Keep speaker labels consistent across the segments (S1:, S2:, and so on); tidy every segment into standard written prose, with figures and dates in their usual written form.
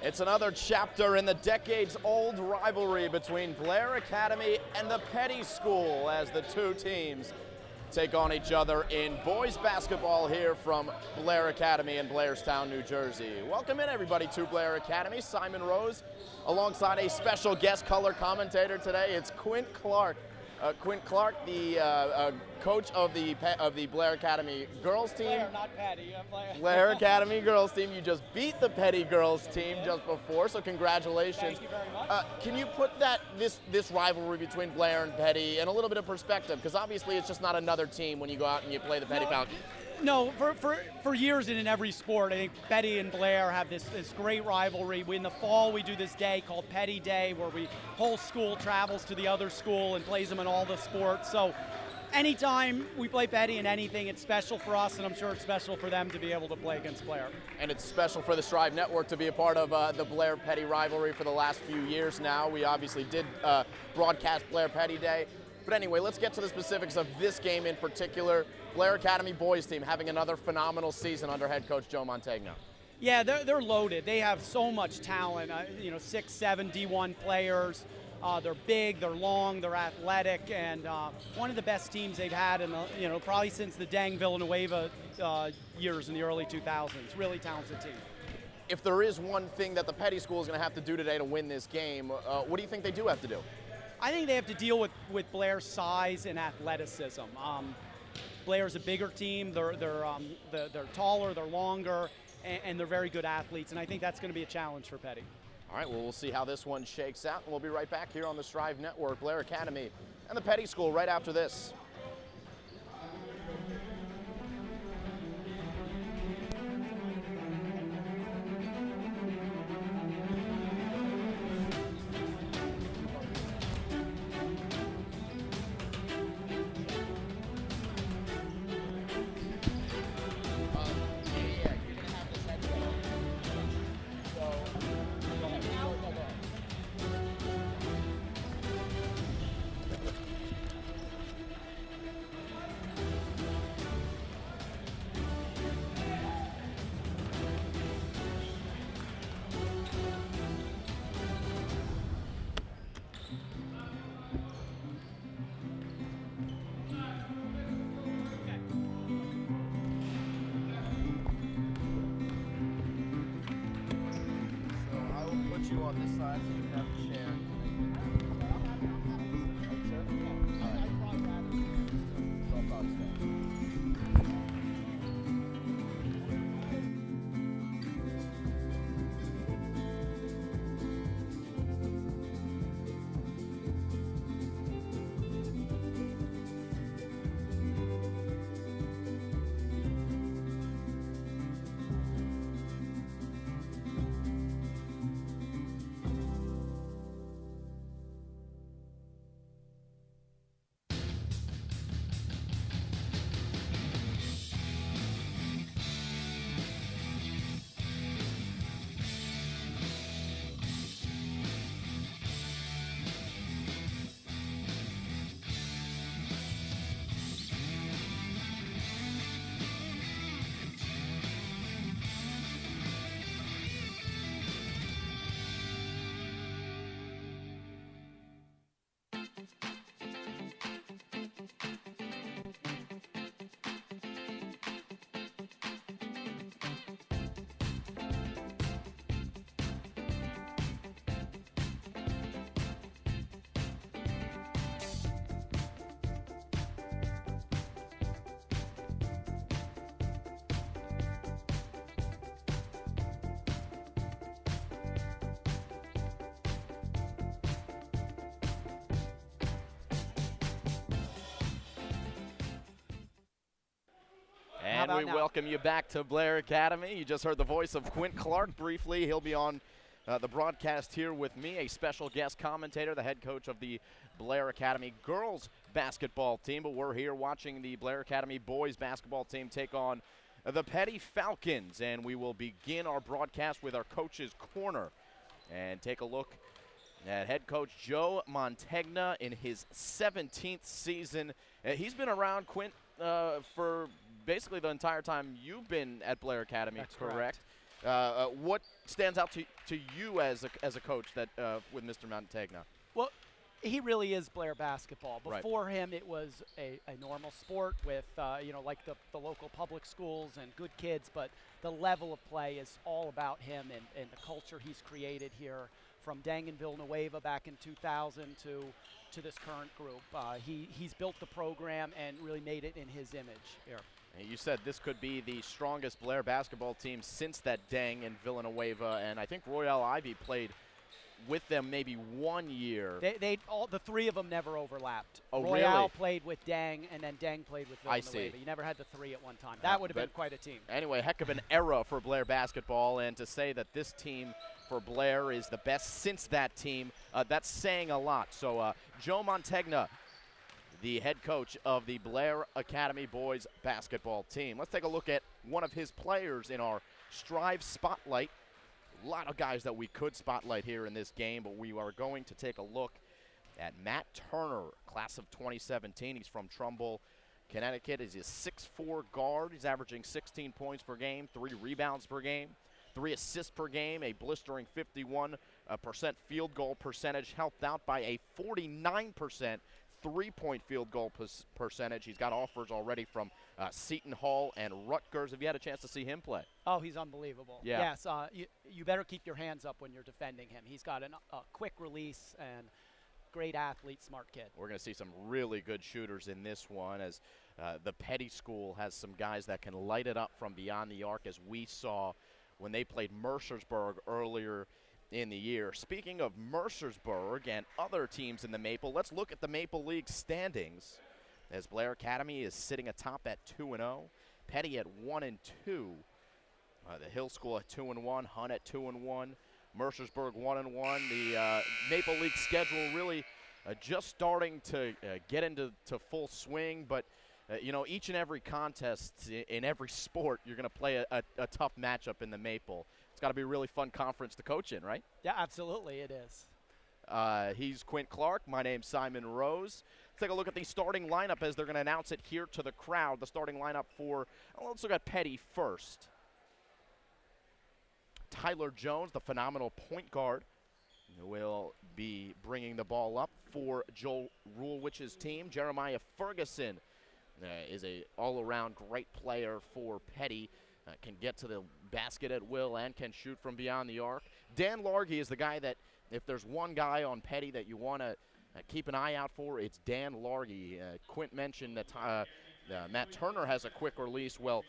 S1: It's another chapter in the decades-old rivalry between Blair Academy and the Peddie School as the two teams take on each other in boys basketball here from Blair Academy in Blairstown, New Jersey. Welcome in, everybody, to Blair Academy. Simon Rose, alongside a special guest color commentator today. It's Quint Clark. Quint Clark, the coach of the Blair Academy girls team.
S2: Blair, not Peddie.
S1: Blair Academy girls team. You just beat the Peddie girls team just before, so congratulations.
S2: Thank you very much.
S1: Can you put this rivalry between Blair and Peddie in a little bit of perspective? Because obviously it's just not another team when you go out and you play the Peddie Falcons.
S2: No, for years and in every sport, I think Peddie and Blair have this great rivalry. In the fall, we do this day called Peddie Day, where whole school travels to the other school and plays them in all the sports. So anytime we play Peddie in anything, it's special for us, and I'm sure it's special for them to be able to play against Blair.
S1: And it's special for the Strive Network to be a part of the Blair-Peddie rivalry for the last few years now. We obviously did broadcast Blair-Peddie Day. But anyway, let's get to the specifics of this game in particular. Blair Academy boys team having another phenomenal season under head coach Joe Mantegna.
S2: Yeah, they're loaded. They have so much talent. 6, 7 D1 players. They're big, they're long, they're athletic, and one of the best teams they've had in probably since the Dang Villanueva years in the early 2000s. Really talented team.
S1: If there is one thing that the Peddie School is going to have to do today to win this game, what do you think they do have to do?
S2: I think they have to deal with Blair's size and athleticism. Blair's a bigger team. They're taller, they're longer, and they're very good athletes. And I think that's going to be a challenge for Peddie.
S1: All right, well, we'll see how this one shakes out. And we'll be right back here on the Strive Network, Blair Academy and the Peddie School right after this. You on this side so you can have to share. And we welcome you back to Blair Academy. You just heard the voice of Quint Clark briefly. He'll be on the broadcast here with me, a special guest commentator, the head coach of the Blair Academy girls basketball team. But we're here watching the Blair Academy boys basketball team take on the Peddie Falcons. And we will begin our broadcast with our coach's corner and take a look at head coach Joe Mantegna in his 17th season. He's been around, Quint, for basically the entire time you've been at Blair Academy.
S2: That's
S1: correct?
S2: correct.
S1: stands out to you as a coach that with Mr. Mantegna?
S2: Well, he really is Blair basketball.
S1: Right.
S2: Before him, it was a normal sport with, like the local public schools and good kids, but the level of play is all about him and the culture he's created here from Dang and Villanueva back in 2000 to this current group. He's built the program and really made it in his image here.
S1: And you said this could be the strongest Blair basketball team since that Dang and Villanueva, and I think Royale Ivy played with them maybe 1 year.
S2: The three of them never overlapped.
S1: Oh,
S2: Royale
S1: really?
S2: played with Dang, and then Dang played with
S1: I
S2: Villanueva.
S1: see.
S2: You never had the three at one time. That would have been quite a team.
S1: Anyway, heck of an era for Blair basketball, and to say that this team for Blair is the best since that team, that's saying a lot. So Joe Mantegna, the head coach of the Blair Academy boys basketball team. Let's take a look at one of his players in our Strive Spotlight. A lot of guys that we could spotlight here in this game, but we are going to take a look at Matt Turner, class of 2017. He's from Trumbull, Connecticut. He's a 6'4" guard. He's averaging 16 points per game, 3 rebounds per game, 3 assists per game, a blistering 51% field goal percentage, helped out by a 49% three-point field goal percentage. He's got offers already from Seton Hall and Rutgers. Have you had a chance to see him play?
S2: Oh, he's unbelievable.
S1: Yeah.
S2: Yes, you better keep your hands up when you're defending him. He's got a quick release and great athlete, smart kid.
S1: We're going to see some really good shooters in this one, as the Peddie school has some guys that can light it up from beyond the arc, as we saw when they played Mercersburg earlier in the year. Speaking of Mercersburg and other teams in the Maple, let's look at the Maple League standings, as Blair Academy is sitting atop at 2-0, Peddie at 1-2, the Hill School at 2-1, Hunt at 2-1, Mercersburg 1-1. The Maple League schedule really just starting to get into full swing, but each and every contest in every sport, you're going to play a tough matchup in the Maple. It's got to be a really fun conference to coach in, right?
S2: Yeah, absolutely, it is.
S1: He's Quint Clark. My name's Simon Rose. Let's take a look at the starting lineup as they're going to announce it here to the crowd. The starting lineup for, let's look at Peddie first. Tyler Jones, the phenomenal point guard, will be bringing the ball up for Joel Rulewich's team. Jeremiah Ferguson is a all-around great player for Peddie. Can get to the basket at will and can shoot from beyond the arc. Dan Largy is the guy that, if there's one guy on Peddie that you want to keep an eye out for, it's Dan Largy. Quint mentioned that Matt Turner has a quick release. Well,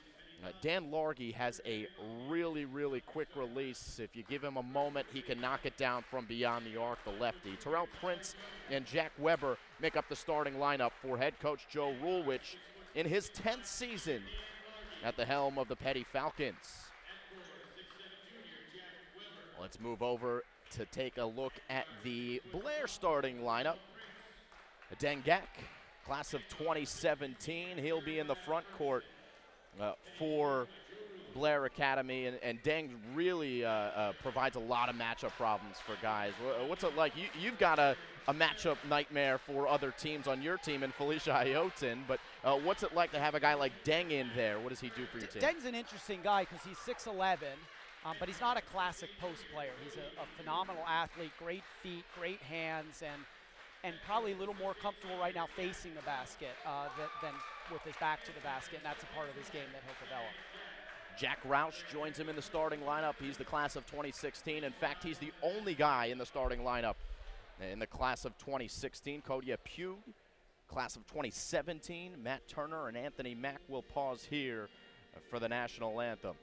S1: Dan Largy has a really, really quick release. If you give him a moment, he can knock it down from beyond the arc, the lefty. Terrell Prince and Jack Weber make up the starting lineup for head coach Joe Rulewich in his 10th season at the helm of the Peddie Falcons. Let's move over to take a look at the Blair starting lineup. Dengak, class of 2017. He'll be in the front court for Blair Academy, and Deng really provides a lot of matchup problems for guys. What's it like? You've got a matchup nightmare for other teams on your team in Felicia Iotin, but what's it like to have a guy like Deng in there? What does he do for your team?
S2: Deng's an interesting guy because he's 6'11", but he's not a classic post player. He's a phenomenal athlete, great feet, great hands, and probably a little more comfortable right now facing the basket than with his back to the basket, and that's a part of his game that he'll develop.
S1: Jack Roush joins him in the starting lineup. He's the class of 2016. In fact, he's the only guy in the starting lineup in the class of 2016. Kodia Pugh, class of 2017. Matt Turner and Anthony Mack will pause here for the national anthem.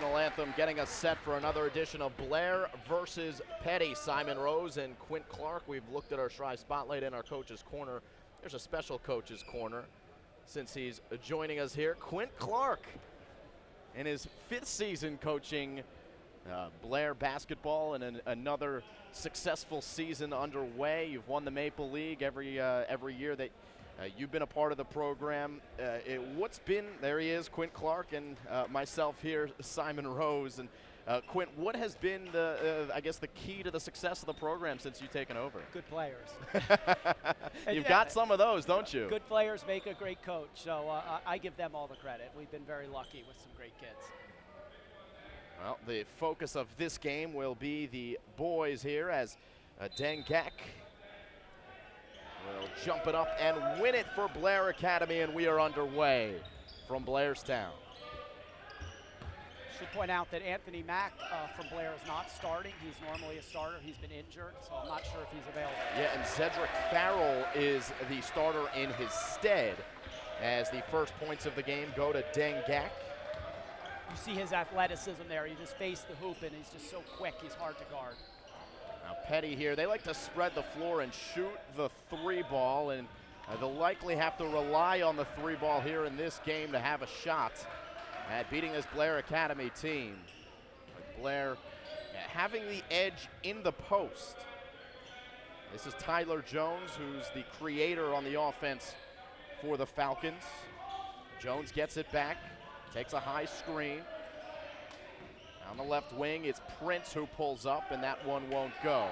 S1: national anthem, getting us set for another edition of Blair versus Peddie. Simon Rose and Quint Clark. We've looked at our Shry Spotlight in our Coach's Corner. There's a special Coach's Corner since he's joining us here. Quint Clark in his 5th season coaching Blair basketball, and another successful season underway. You've won the Maple League every year that you've been a part of the program. There he is, Quint Clark, and myself here, Simon Rose. And Quint, what has been I guess the key to the success of the program since you've taken over?
S2: Good players.
S1: You've got some of those, don't you?
S2: Good players make a great coach, so I give them all the credit. We've been very lucky with some great kids.
S1: Well, the focus of this game will be the boys here as Dengak will jump it up and win it for Blair Academy, and we are underway from Blairstown.
S2: Should point out that Anthony Mack from Blair is not starting. He's normally a starter. He's been injured, so I'm not sure if he's available.
S1: Yeah, and Cedric Farrell is the starter in his stead as the first points of the game go to Dengak.
S2: You see his athleticism there. He just faced the hoop, and he's just so quick, he's hard to guard.
S1: Now Peddie here, they like to spread the floor and shoot the 3-ball, and they'll likely have to rely on the 3-ball here in this game to have a shot at beating this Blair Academy team. Blair having the edge in the post. This is Tyler Jones, who's the creator on the offense for the Falcons. Jones gets it back, takes a high screen. On the left wing, it's Prince who pulls up, and that one won't go.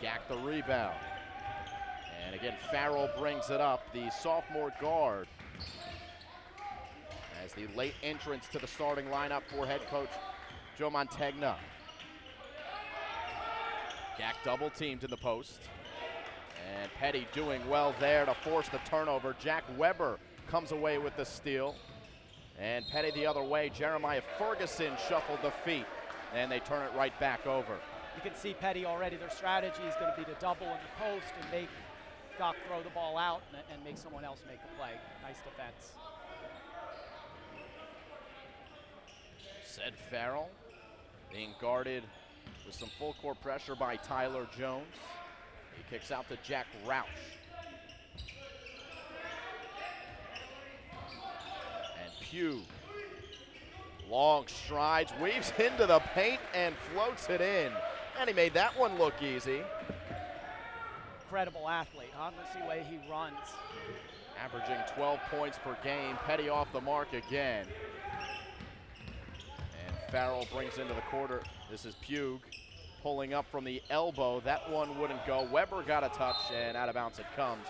S1: Gack the rebound. And again, Farrell brings it up, the sophomore guard, as the late entrance to the starting lineup for head coach Joe Mantegna. Gack double teamed in the post. And Peddie doing well there to force the turnover. Jack Weber comes away with the steal. And Peddie the other way. Jeremiah Ferguson shuffled the feet, and they turn it right back over.
S2: You can see Peddie already. Their strategy is going to be to double in the post and make Doc throw the ball out and make someone else make the play. Nice defense. Ced
S1: Farrell being guarded with some full court pressure by Tyler Jones. He kicks out to Jack Roush. Pugh, long strides, weaves into the paint and floats it in. And he made that one look easy.
S2: Incredible athlete, huh? Let's see the way he runs.
S1: Averaging 12 points per game. Peddie off the mark again. And Farrell brings into the quarter. This is Pugh pulling up from the elbow. That one wouldn't go. Weber got a touch, and out of bounds it comes.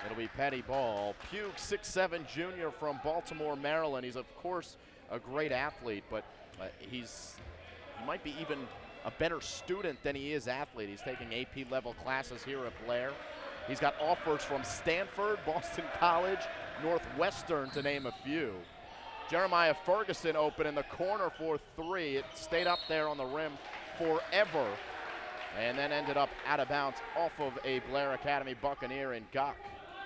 S1: It'll be Peddie ball. Pugh, 6'7" junior from Baltimore, Maryland. He's, of course, a great athlete, but he might be even a better student than he is athlete. He's taking AP-level classes here at Blair. He's got offers from Stanford, Boston College, Northwestern, to name a few. Jeremiah Ferguson open in the corner for 3. It stayed up there on the rim forever, and then ended up out of bounds off of a Blair Academy Buccaneer in Gok.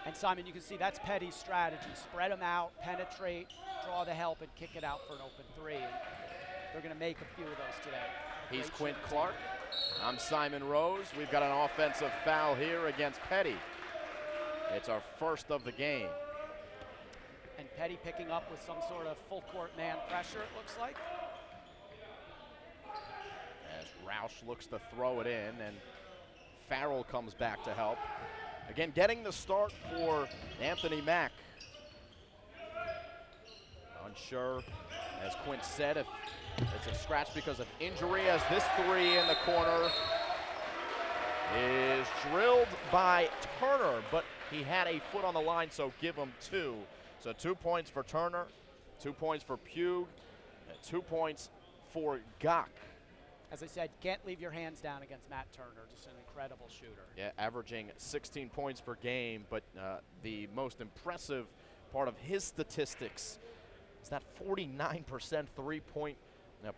S2: And Simon, you can see that's Peddie's strategy. Spread them out, penetrate, draw the help, and kick it out for an open 3. And they're going to make a few of those today.
S1: He's Quint Clark. I'm Simon Rose. We've got an offensive foul here against Peddie. It's our first of the game.
S2: And Peddie picking up with some sort of full court man pressure, it looks like.
S1: As Roush looks to throw it in, and Farrell comes back to help. Again, getting the start for Anthony Mack. Unsure, as Quint said, if it's a scratch because of injury, as this 3 in the corner is drilled by Turner, but he had a foot on the line, so give him 2. So 2 points for Turner, 2 points for Pugh, and 2 points for Gok.
S2: As I said, can't leave your hands down against Matt Turner, just an incredible shooter.
S1: Yeah, averaging 16 points per game, but the most impressive part of his statistics is that 49% three-point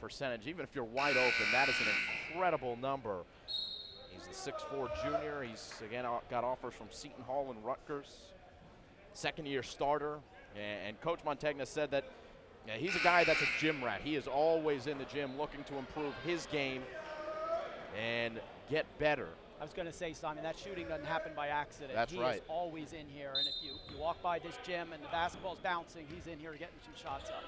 S1: percentage. Even if you're wide open, that is an incredible number. He's the 6'4" junior. He's, again, got offers from Seton Hall and Rutgers. Second-year starter, and Coach Mantegna said that Yeah, he's a guy that's a gym rat. He is always in the gym looking to improve his game and get better.
S2: I was going to say, Simon, that shooting doesn't happen by accident.
S1: That's right.
S2: He is always in here, and if you walk by this gym and the basketball's bouncing, he's in here getting some shots up.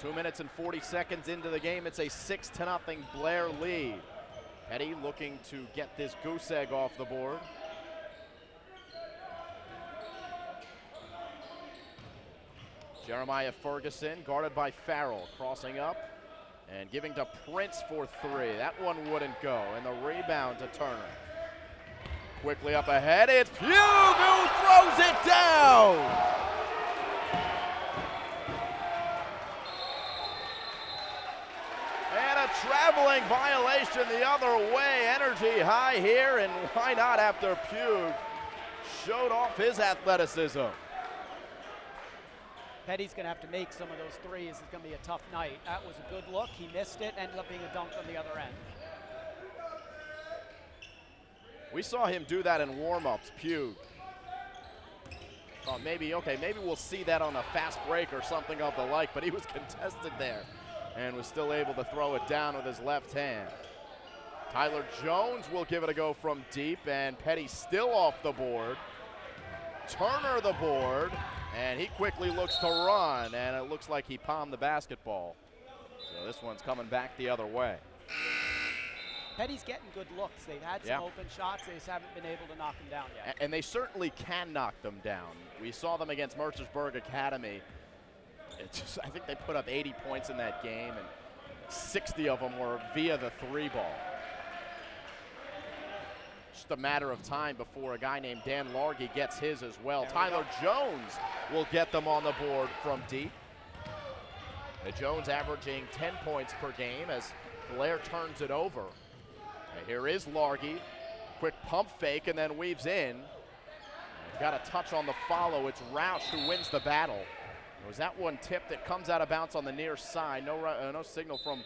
S1: 2 minutes and 40 seconds into the game. It's a 6-0 Blair lead. Peddie looking to get this goose egg off the board. Jeremiah Ferguson guarded by Farrell, crossing up and giving to Prince for three. That one wouldn't go, and the rebound to Turner. Quickly up ahead, it's Pugh who throws it down! And a traveling violation the other way. Energy high here, and why not after Pugh showed off his athleticism.
S2: Peddie's going to have to make some of those threes. It's going to be a tough night. That was a good look. He missed it, ended up being a dunk on the other end.
S1: We saw him do that in warm-ups, Pugh. Thought maybe we'll see that on a fast break or something of the like, but he was contested there and was still able to throw it down with his left hand. Tyler Jones will give it a go from deep, and Peddie still off the board. Turner the board. And he quickly looks to run, and it looks like he palmed the basketball. So this one's coming back the other way.
S2: Peddie's getting good looks. They've had some open shots. They just haven't been able to knock them down yet.
S1: And they certainly can knock them down. We saw them against Mercersburg Academy. I think they put up 80 points in that game, and 60 of them were via the three ball. Just a matter of time before a guy named Dan Largy gets his as well. Tyler Jones will get them on the board from deep. Jones averaging 10 points per game as Blair turns it over. And here is Largy. Quick pump fake and then weaves in. Got a touch on the follow. It's Roush who wins the battle. It was that one tip that comes out of bounds on the near side. No signal from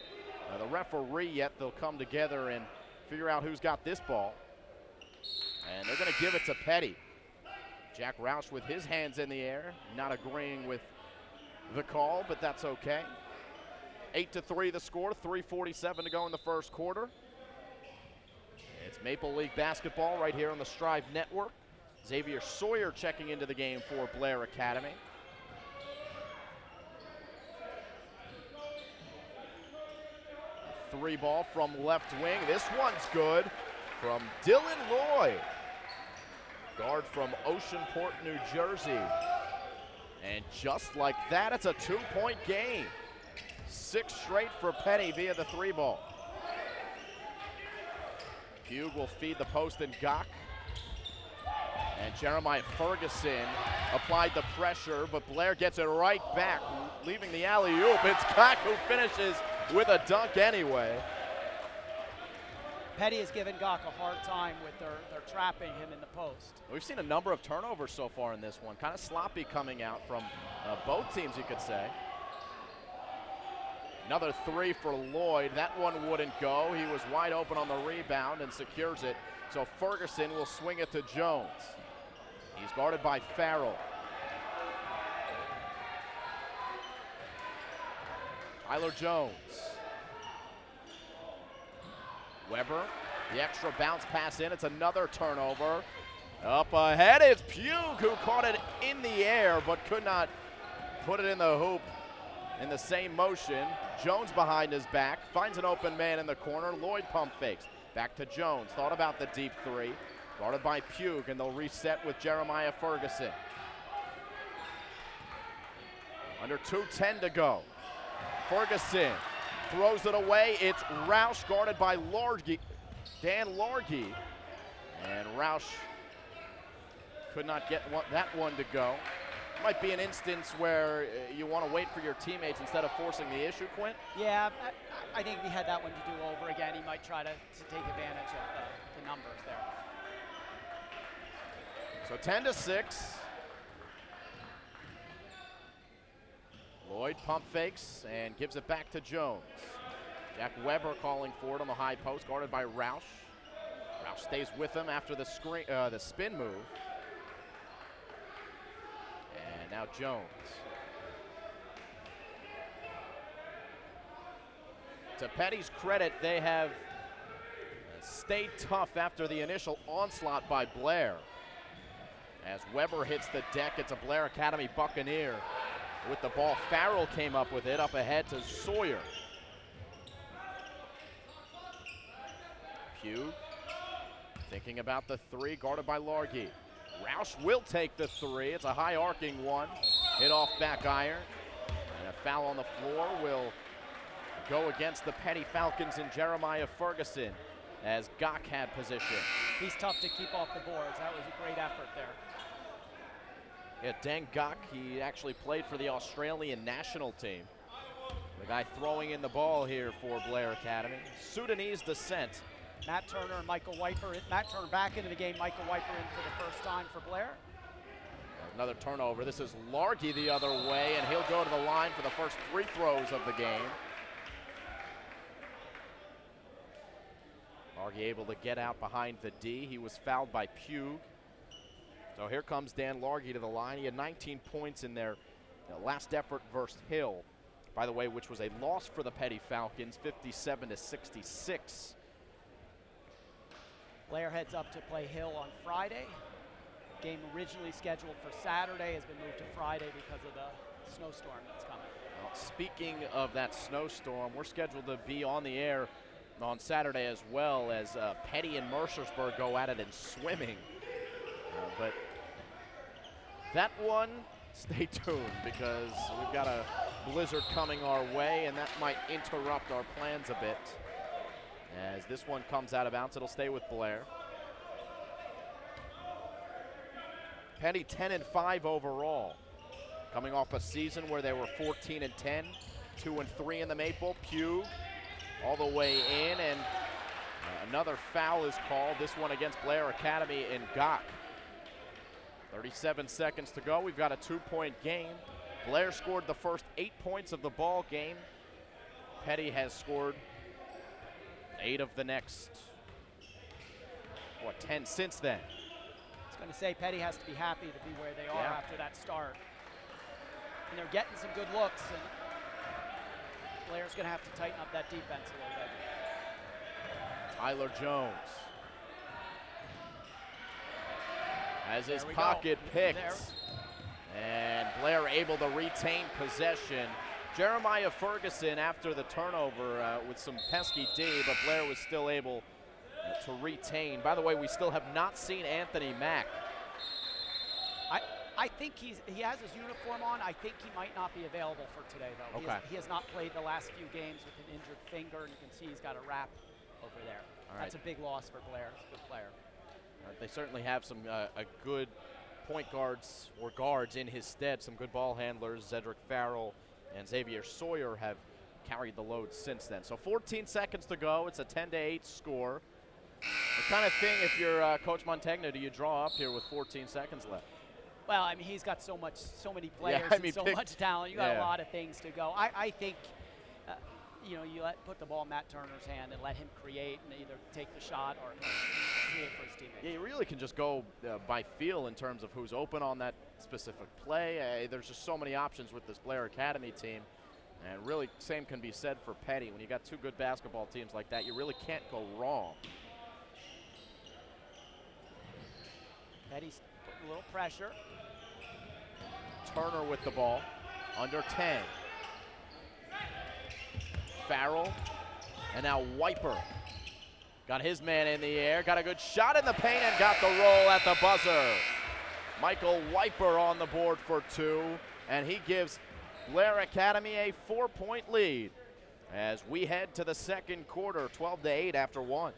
S1: the referee yet. They'll come together and figure out who's got this ball. And they're going to give it to Peddie. Jack Roush with his hands in the air, not agreeing with the call, but that's okay. 8-3 the score, 3:47 to go in the first quarter. It's Maple League basketball right here on the Strive Network. Xavier Sawyer checking into the game for Blair Academy. Three ball from left wing. This one's good from Dylan Lloyd. Guard from Oceanport, New Jersey. And just like that, it's a 2-point game. 6 straight for Peddie via the three ball. Hugh will feed the post and Gok. And Jeremiah Ferguson applied the pressure, but Blair gets it right back, leaving the alley-oop. It's Gok who finishes with a dunk anyway.
S2: Peddie has given Gok a hard time with their trapping him in the post.
S1: We've seen a number of turnovers so far in this one. Kind of sloppy coming out from both teams, you could say. Another three for Lloyd. That one wouldn't go. He was wide open on the rebound and secures it. So Ferguson will swing it to Jones. He's guarded by Farrell. Tyler Jones. Weber, the extra bounce pass in. It's another turnover. Up ahead, it's Pugh who caught it in the air but could not put it in the hoop in the same motion. Jones behind his back, finds an open man in the corner. Lloyd pump fakes. Back to Jones, thought about the deep three. Guarded by Pugh, and they'll reset with Jeremiah Ferguson. Under 2:10 to go. Ferguson throws it away. It's Roush guarded by Largy, Dan Largy. And Roush could not get that one to go. Might be an instance where you want to wait for your teammates instead of forcing the issue, Quint.
S2: Yeah, I think if he had that one to do over again, he might try to take advantage of the numbers there.
S1: So 10-6. Lloyd pump fakes and gives it back to Jones. Jack Weber calling for it on the high post, guarded by Roush. Roush stays with him after the spin move. And now Jones. to Peddie's credit, they have stayed tough after the initial onslaught by Blair. As Weber hits the deck, it's a Blair Academy Buccaneer. With the ball, Farrell came up with it, up ahead to Sawyer. Pugh thinking about the three, guarded by Largy. Roush will take the three. It's a high arcing one. Hit off back iron. And a foul on the floor will go against the Peddie Falcons and Jeremiah Ferguson as Gok had position.
S2: He's tough to keep off the boards. That was a great effort there.
S1: Yeah, Dan Gok, he actually played for the Australian national team. The guy throwing in the ball here for Blair Academy. Sudanese descent.
S2: Matt Turner and Michael Wiper. Matt Turner back into the game. Michael Wiper in for the first time for Blair.
S1: Another turnover. This is Largy the other way, and he'll go to the line for the first free throws of the game. Largy able to get out behind the D. He was fouled by Pugh. So here comes Dan Largy to the line. He had 19 points in their last effort versus Hill, by the way, which was a loss for the Peddie Falcons, 57-66.
S2: Blair heads up to play Hill on Friday. Game originally scheduled for Saturday has been moved to Friday because of the snowstorm that's coming.
S1: Well, speaking of that snowstorm, we're scheduled to be on the air on Saturday as well as Peddie and Mercersburg go at it in swimming. But that one, stay tuned because we've got a blizzard coming our way and that might interrupt our plans a bit. As this one comes out of bounds, it'll stay with Blair. Peddie 10-5 overall. Coming off a season where they were 14-10, 2-3 in the Maple. Pugh all the way in, and another foul is called. This one against Blair Academy in Gok. 37 seconds to go. We've got a 2-point game. Blair scored the first 8 points of the ball game. Peddie has scored 8 of the next, 10 since then.
S2: I was going to say Peddie has to be happy to be where they are after that start. And they're getting some good looks, and Blair's going to have to tighten up that defense a little bit.
S1: Tyler Jones has his pocket picked. And Blair able to retain possession. Jeremiah Ferguson after the turnover with some pesky D, but Blair was still able to retain. By the way, we still have not seen Anthony Mack.
S2: I think he has his uniform on. I think he might not be available for today, though.
S1: Okay.
S2: He has not played the last few games with an injured finger, and you can see he's got a wrap over there. That's a big loss for Blair. He's a good player.
S1: They certainly have some a good point guards or guards in his stead. Some good ball handlers. Zedric Farrell and Xavier Sawyer have carried the load since then. So 14 seconds to go. It's a 10-8 score. What kind of thing, if you're Coach Montegno, do you draw up here with 14 seconds left?
S2: Well, I mean, he's got so many players and so much talent. You got a lot of things to go. I think, you put the ball in Matt Turner's hand and let him create and either take the shot or create for his teammates.
S1: Yeah, you really can just go by feel in terms of who's open on that specific play. There's just so many options with this Blair Academy team. And really, same can be said for Peddie. When you got two good basketball teams like that, you really can't go wrong.
S2: Peddie's putting a little pressure.
S1: Turner with the ball, under 10. Farrell, and now Wiper. Got his man in the air, got a good shot in the paint, and got the roll at the buzzer. Michael Wiper on the board for 2, and he gives Blair Academy a 4-point lead as we head to the second quarter, 12-8 after 1.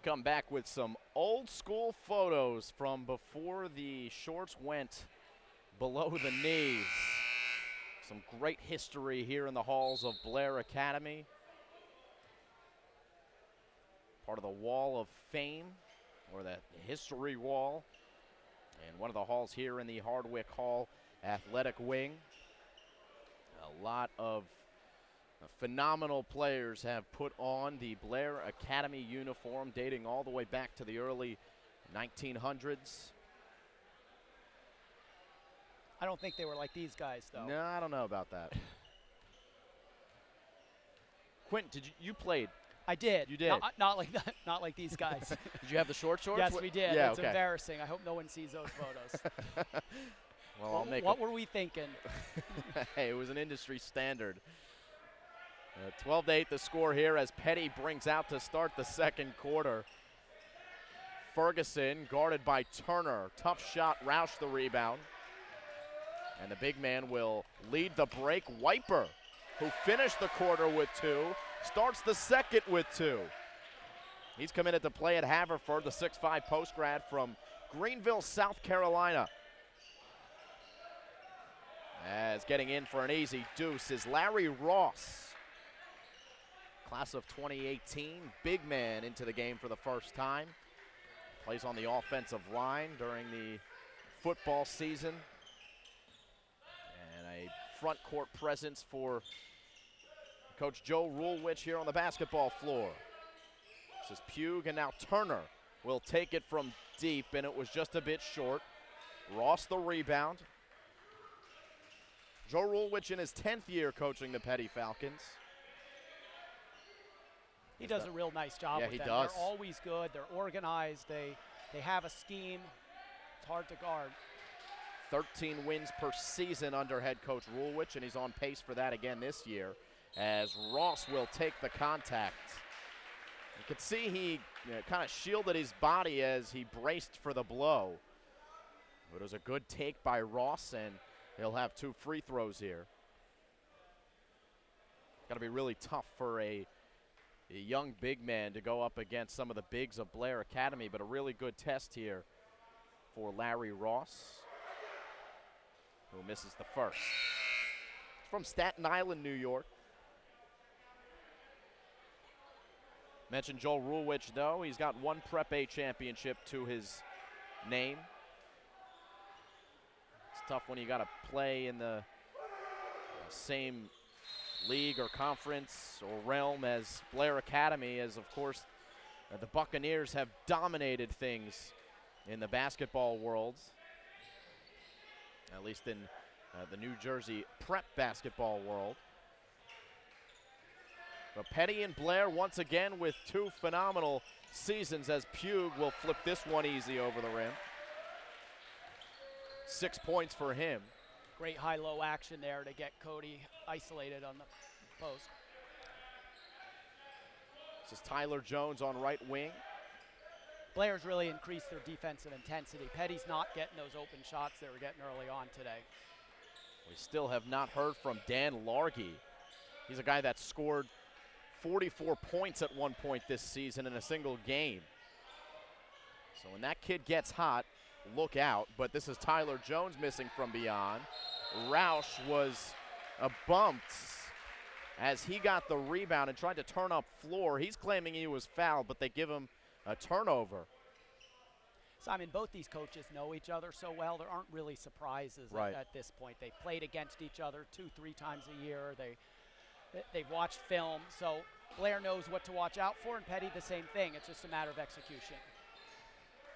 S1: Come back with some old school photos from before the shorts went below the knees. Some great history here in the halls of Blair Academy. Part of the Wall of Fame, or the History Wall. And one of the halls here in the Hardwick Hall Athletic Wing. A lot of phenomenal players have put on the Blair Academy uniform dating all the way back to the early 1900s.
S2: I don't think they were like these guys, though.
S1: No, I don't know about that. Quint, you played?
S2: I did.
S1: You did?
S2: Not like that, not like these guys.
S1: Did you have the short shorts?
S2: Yes, we did.
S1: Yeah,
S2: it's
S1: okay.
S2: embarrassing. I hope no one sees those photos.
S1: Well, I'll make
S2: what were we thinking?
S1: Hey, it was an industry standard. 12-8 the score here as Peddie brings out to start the second quarter. Ferguson guarded by Turner. Tough shot, Roush the rebound. And the big man will lead the break. Wiper, who finished the quarter with 2, starts the second with 2. He's committed to play at Haverford, the 6'5 post grad from Greenville, South Carolina. As getting in for an easy deuce is Larry Ross. Class of 2018, big man into the game for the first time. Plays on the offensive line during the football season. And a front court presence for Coach Joe Rulewich here on the basketball floor. This is Pugh, and now Turner will take it from deep, and it was just a bit short. Ross the rebound. Joe Rulewich in his 10th year coaching the Peddie Falcons.
S2: He does a real nice job with them.
S1: Yeah, he does.
S2: They're always good. They're organized. They have a scheme. It's hard to guard.
S1: 13 wins per season under head coach Rulewich, and he's on pace for that again this year as Ross will take the contact. You could see he kind of shielded his body as he braced for the blow. But it was a good take by Ross, and he'll have 2 free throws here. Got to be really tough for a young big man to go up against some of the bigs of Blair Academy, but a really good test here for Larry Ross, who misses the first. He's from Staten Island, New York. Mentioned Joel Rulewich, though. He's got 1 Prep A championship to his name. It's tough when you got to play in the same league or conference or realm as Blair Academy, as of course the Buccaneers have dominated things in the basketball world, at least in the New Jersey prep basketball world. But Peddie and Blair once again with 2 phenomenal seasons as Pugh will flip this one easy over the rim. 6 points for him.
S2: Great high-low action there to get Cody isolated on the post.
S1: This is Tyler Jones on right wing.
S2: Blair's really increased their defensive intensity. Peddie's not getting those open shots they were getting early on today.
S1: We still have not heard from Dan Largy. He's a guy that scored 44 points at one point this season in a single game. So when that kid gets hot, look out. But this is Tyler Jones missing from beyond. Roush was bumped as he got the rebound and tried to turn up floor. He's claiming he was fouled, but they give him a turnover.
S2: Simon, both these coaches know each other so well. There aren't really surprises at this point. They've played against each other 2-3 times a year. They've watched film. So Blair knows what to watch out for, and Peddie the same thing. It's just a matter of execution.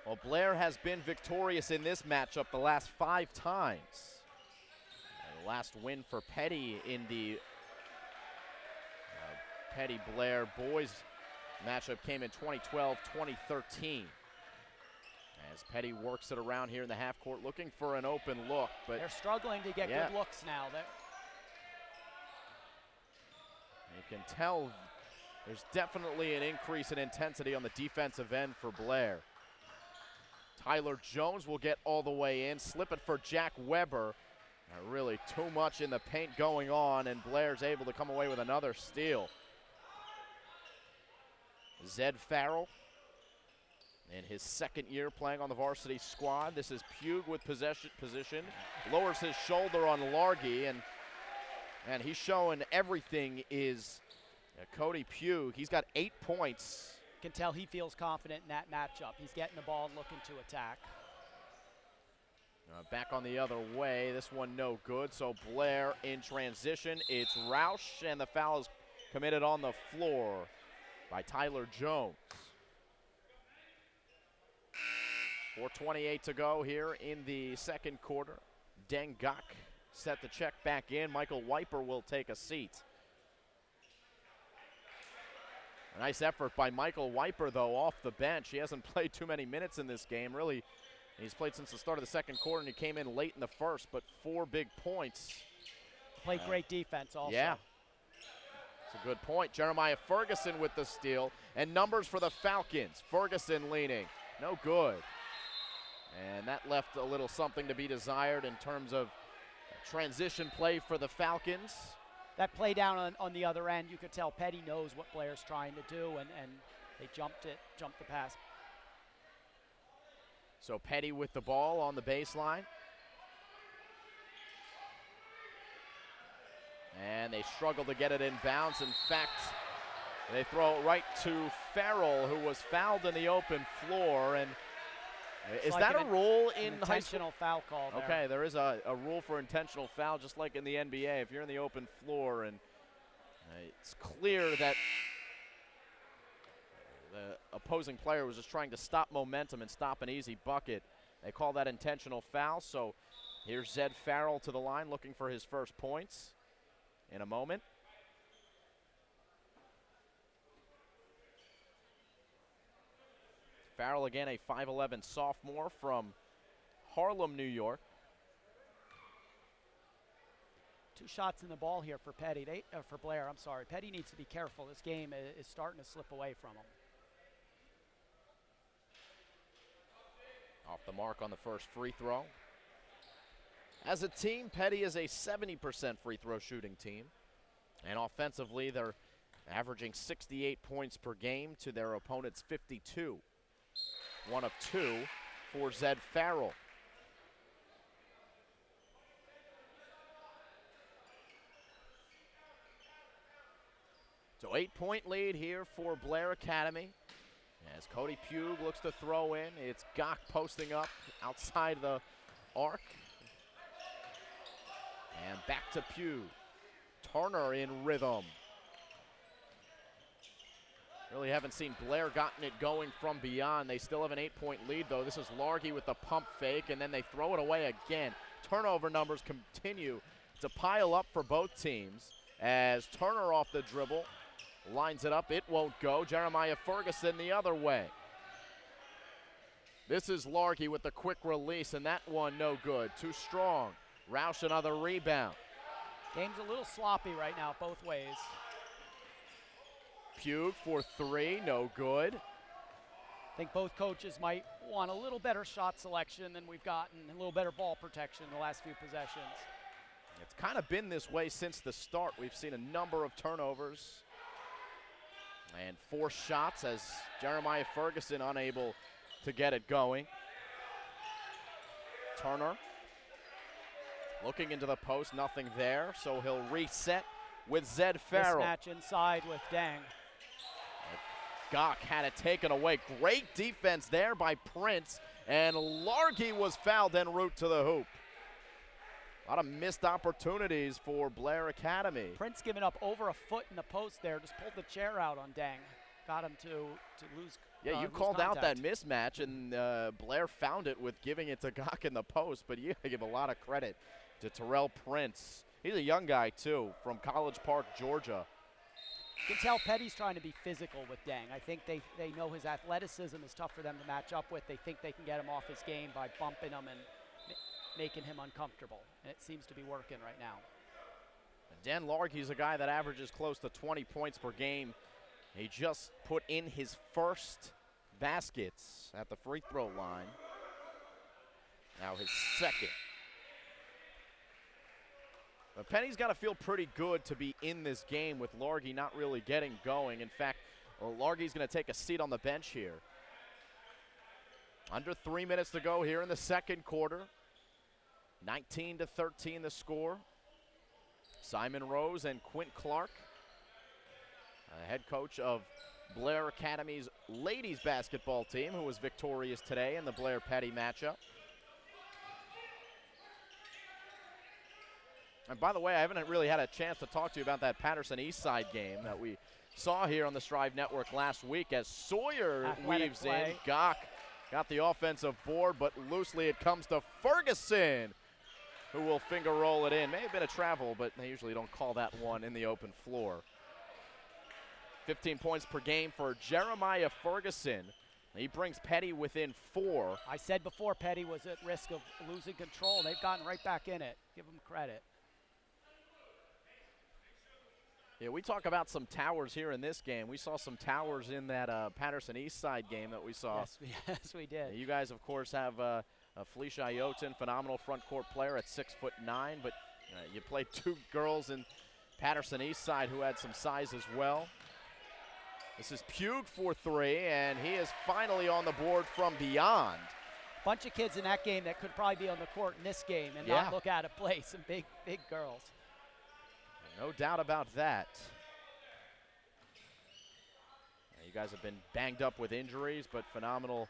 S1: Well, Blair has been victorious in this matchup the last 5 times. And the last win for Peddie in the Peddie-Blair boys matchup came in 2012-2013. As Peddie works it around here in the half court, looking for an open look, but
S2: they're struggling to get good looks now.
S1: You can tell there's definitely an increase in intensity on the defensive end for Blair. Tyler Jones will get all the way in, slip it for Jack Weber. Really too much in the paint going on, and Blair's able to come away with another steal. Zed Farrell in his second year playing on the varsity squad. This is Pugh with position, lowers his shoulder on Largy, and he's showing everything is Cody Pugh. He's got 8 points.
S2: You can tell he feels confident in that matchup. He's getting the ball and looking to attack.
S1: Back on the other way, this one no good, so Blair in transition. It's Roush, and the foul is committed on the floor by Tyler Jones. 4:28 to go here in the second quarter. Deng Gok set the check back in. Michael Wiper will take a seat. A nice effort by Michael Wiper, though, off the bench. He hasn't played too many minutes in this game, really. He's played since the start of the second quarter, and he came in late in the first, but 4 big points.
S2: Played great defense also.
S1: Yeah. It's a good point. Jeremiah Ferguson with the steal, and numbers for the Falcons. Ferguson leaning, no good. And that left a little something to be desired in terms of transition play for the Falcons.
S2: That play down on the other end, you could tell Peddie knows what Blair's trying to do, and they jumped the pass.
S1: So Peddie with the ball on the baseline. And they struggle to get it in bounds. In fact, they throw it right to Farrell, who was fouled in the open floor. And is that a rule in high school?
S2: Intentional foul call there.
S1: Okay, there is a rule for intentional foul, just like in the NBA. If you're in the open floor and it's clear that the opposing player was just trying to stop momentum and stop an easy bucket, they call that intentional foul. So here's Zed Farrell to the line looking for his first points in a moment. Farrell again, a 5'11" sophomore from Harlem, New York.
S2: 2 shots in the ball here for Peddie. For Blair, I'm sorry. Peddie needs to be careful. This game is starting to slip away from him.
S1: Off the mark on the first free throw. As a team, Peddie is a 70% free throw shooting team. And offensively, they're averaging 68 points per game to their opponent's 52. 1 of 2 for Zed Farrell. So 8-point lead here for Blair Academy. As Cody Pugh looks to throw in, it's Gok posting up outside the arc. And back to Pugh. Turner in rhythm. Really haven't seen Blair gotten it going from beyond. They still have an 8-point lead, though. This is Largy with the pump fake, and then they throw it away again. Turnover numbers continue to pile up for both teams as Turner off the dribble lines it up. It won't go. Jeremiah Ferguson the other way. This is Largy with the quick release, and that one no good. Too strong. Roush another rebound.
S2: Game's a little sloppy right now, both ways.
S1: Pugh for 3, no good.
S2: I think both coaches might want a little better shot selection than we've gotten, a little better ball protection in the last few possessions.
S1: It's kind of been this way since the start. We've seen a number of turnovers and 4 shots as Jeremiah Ferguson unable to get it going. Turner looking into the post, nothing there, so he'll reset with Zed Farrell.
S2: Mismatch inside with Deng.
S1: Gok had it taken away. Great defense there by Prince, and Largy was fouled en route to the hoop. A lot of missed opportunities for Blair Academy.
S2: Prince giving up over a foot in the post there, just pulled the chair out on Deng. Got him to lose.
S1: Yeah, you called out that mismatch, and Blair found it with giving it to Gok in the post, but you gotta give a lot of credit to Terrell Prince. He's a young guy, too, from College Park, Georgia.
S2: You can tell Pettie's trying to be physical with Deng. I think they know his athleticism is tough for them to match up with. They think they can get him off his game by bumping him and making him uncomfortable, and it seems to be working right now.
S1: Dan Largy's a guy that averages close to 20 points per game. He just put in his first baskets at the free throw line. Now his second. But Penny's got to feel pretty good to be in this game with Largy not really getting going. In fact, Largy's going to take a seat on the bench here. Under 3 minutes to go here in the second quarter. 19-13 the score. Simon Rose and Quint Clark, head coach of Blair Academy's ladies basketball team, who was victorious today in the Blair-Peddie matchup. And by the way, I haven't really had a chance to talk to you about that Patterson Eastside game that we saw here on the Strive Network last week as Sawyer weaves in. Gach got the offensive board, but loosely it comes to Ferguson, who will finger roll it in. May have been a travel, but they usually don't call that one in the open floor. 15 points per game for Jeremiah Ferguson. He brings Peddie within 4.
S2: I said before Peddie was at risk of losing control. They've gotten right back in it. Give them credit.
S1: Yeah, we talk about some towers here in this game. We saw some towers in that Patterson Eastside game that we saw.
S2: Yes, we did.
S1: You guys, of course, have Felicia Iotin, phenomenal front court player at 6'9", but you played 2 girls in Patterson Eastside who had some size as well. This is Pugh for 3, and he is finally on the board from beyond.
S2: Bunch of kids in that game that could probably be on the court in this game and not look out of place. Some big girls.
S1: No doubt about that. You guys have been banged up with injuries, but phenomenal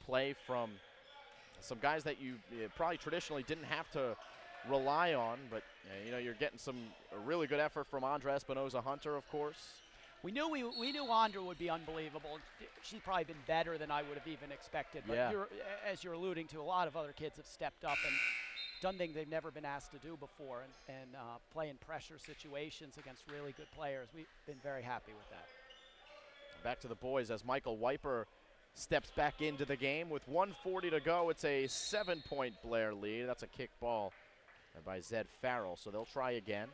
S1: play from some guys that you probably traditionally didn't have to rely on, but you're getting a really good effort from Andra Espinoza-Hunter, of course.
S2: We knew Andra would be unbelievable. She's probably been better than I would have even expected. But as you're alluding to, a lot of other kids have stepped up and done things they've never been asked to do before, and play in pressure situations against really good players. We've been very happy with that.
S1: Back to the boys as Michael Wiper steps back into the game with 1:40 to go. It's a 7-point Blair lead. That's a kick ball by Zed Farrell, so they'll try again.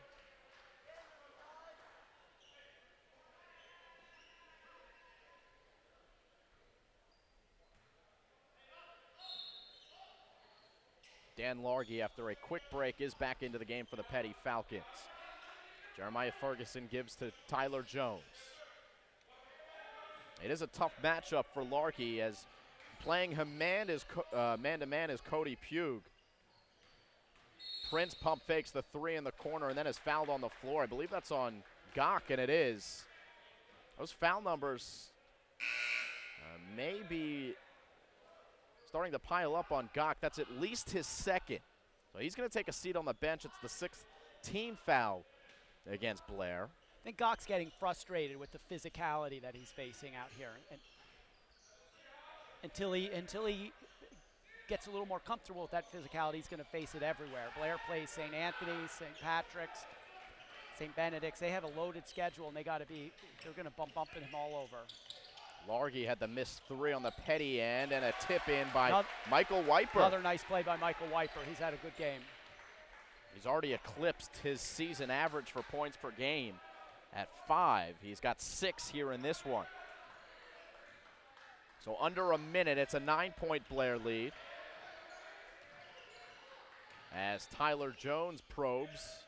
S1: Dan Largy, after a quick break, is back into the game for the Peddie Falcons. Jeremiah Ferguson gives to Tyler Jones. It is a tough matchup for Largy, as playing him man-to-man is Cody Pugh. Prince pump fakes the 3 in the corner and then is fouled on the floor. I believe that's on Gach, and it is. Those foul numbers may be starting to pile up on Gach. That's at least his 2nd. So he's going to take a seat on the bench. It's the 6th team foul against Blair.
S2: I think Gach's getting frustrated with the physicality that he's facing out here, and until he gets a little more comfortable with that physicality, he's going to face it everywhere. Blair plays St. Anthony's, St. Patrick's, St. Benedict's. They have a loaded schedule, and they're going to bump him all over.
S1: Largy had the missed 3 on the Peddie end, and a tip in by Michael Wiper.
S2: Another nice play by Michael Wiper. He's had a good game.
S1: He's already eclipsed his season average for points per game at 5. He's got 6 here in this one. So under a minute, it's a 9-point Blair lead. As Tyler Jones probes,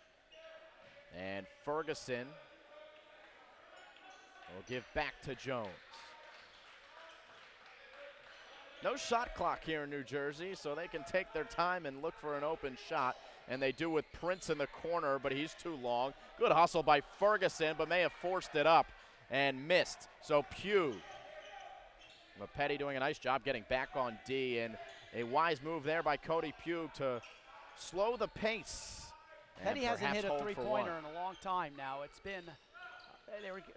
S1: and Ferguson will give back to Jones. No shot clock here in New Jersey, so they can take their time and look for an open shot. And they do with Prince in the corner, but he's too long. Good hustle by Ferguson, but may have forced it up and missed. So Pugh. But Peddie doing a nice job getting back on D, and a wise move there by Cody Pugh to slow the pace.
S2: Peddie hasn't hit a three-pointer in a long time now. It's been,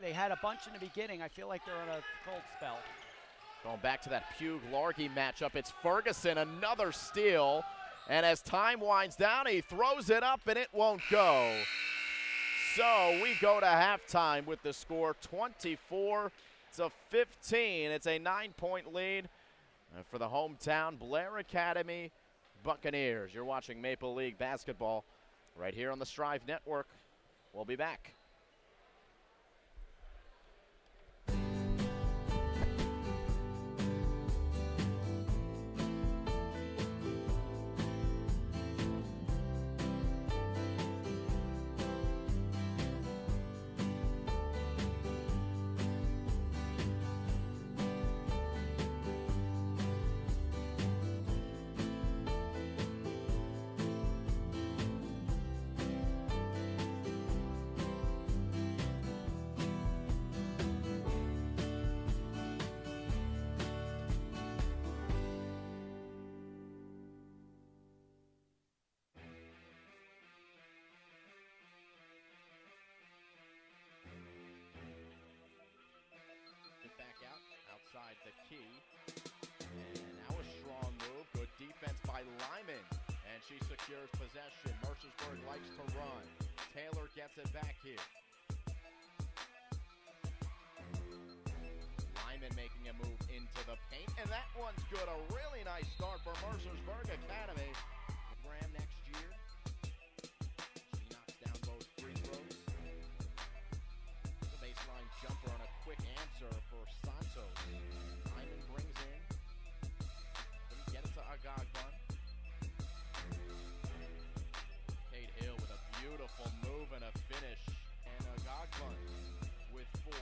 S2: they had a bunch in the beginning. I feel like they're on a cold spell.
S1: Going back to that Pugh-Largy matchup, it's Ferguson, another steal. And as time winds down, he throws it up and it won't go. So we go to halftime with the score 24-15. It's a 9-point lead for the hometown Blair Academy Buccaneers. You're watching Maple League basketball right here on the Strive Network. We'll be back. And now a strong move. Good defense by Lyman. And she secures possession. Mercersburg likes to run. Taylor gets it back here. Lyman making a move into the paint. And that one's good. A really nice start for Mercersburg Academy. Graham next year. She knocks down both free throws. The baseline jumper on a quick answer for Santos. Lyman brings in. Didn't get it to Agagbon. Kate Hill with a beautiful move and a finish. And Agagbon with 4.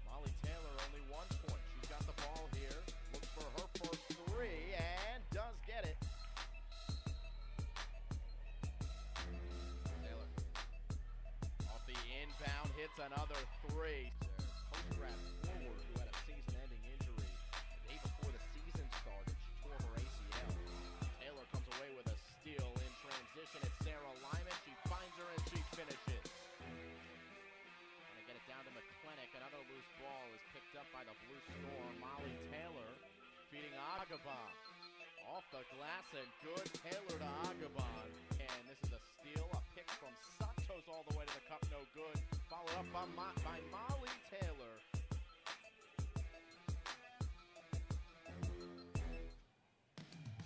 S1: Molly Taylor only 1 point. She's got the ball here. Looks for her first 3 and does get it. Taylor off the inbound, hits another 3. Post-grad forward who had a season-ending injury the day before the season started. She tore her ACL. Taylor comes away with a steal in transition. It's Sarah Lyman. She finds her and she finishes. Gonna get it down to McClinic. Another loose ball is picked up by the Blue Storm. Molly Taylor feeding Agagbon. Off the glass and good. Taylor to Agagbon. And this is a steal. A pick from Santos all the way to the cup. No good. Followed up by Molly Taylor.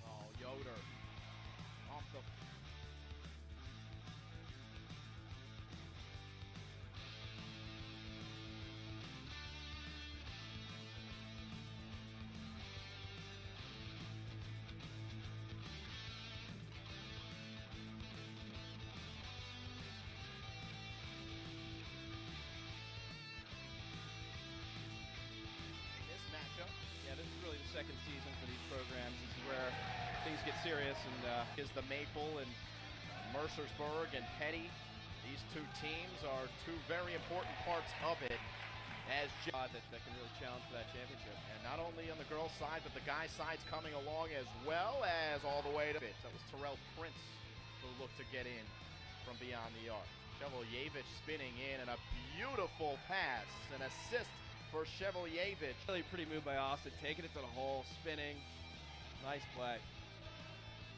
S1: Oh, Yoder. Off the... matchup.
S3: Yeah, this is really the second season for these programs. This is where things get serious, and
S1: is the Maple and Mercersburg and Peddie. These 2 teams are 2 very important parts of it. As
S3: that can really challenge for that championship.
S1: And not only on the girls' side, but the guys' side's coming along as well as all the way to pitch. That was Terrell Prince who looked to get in from beyond the arc. Chevalievich spinning in and a beautiful pass, an assist for Chevalievich.
S3: Really pretty move by Austin, taking it to the hole, spinning. Nice play.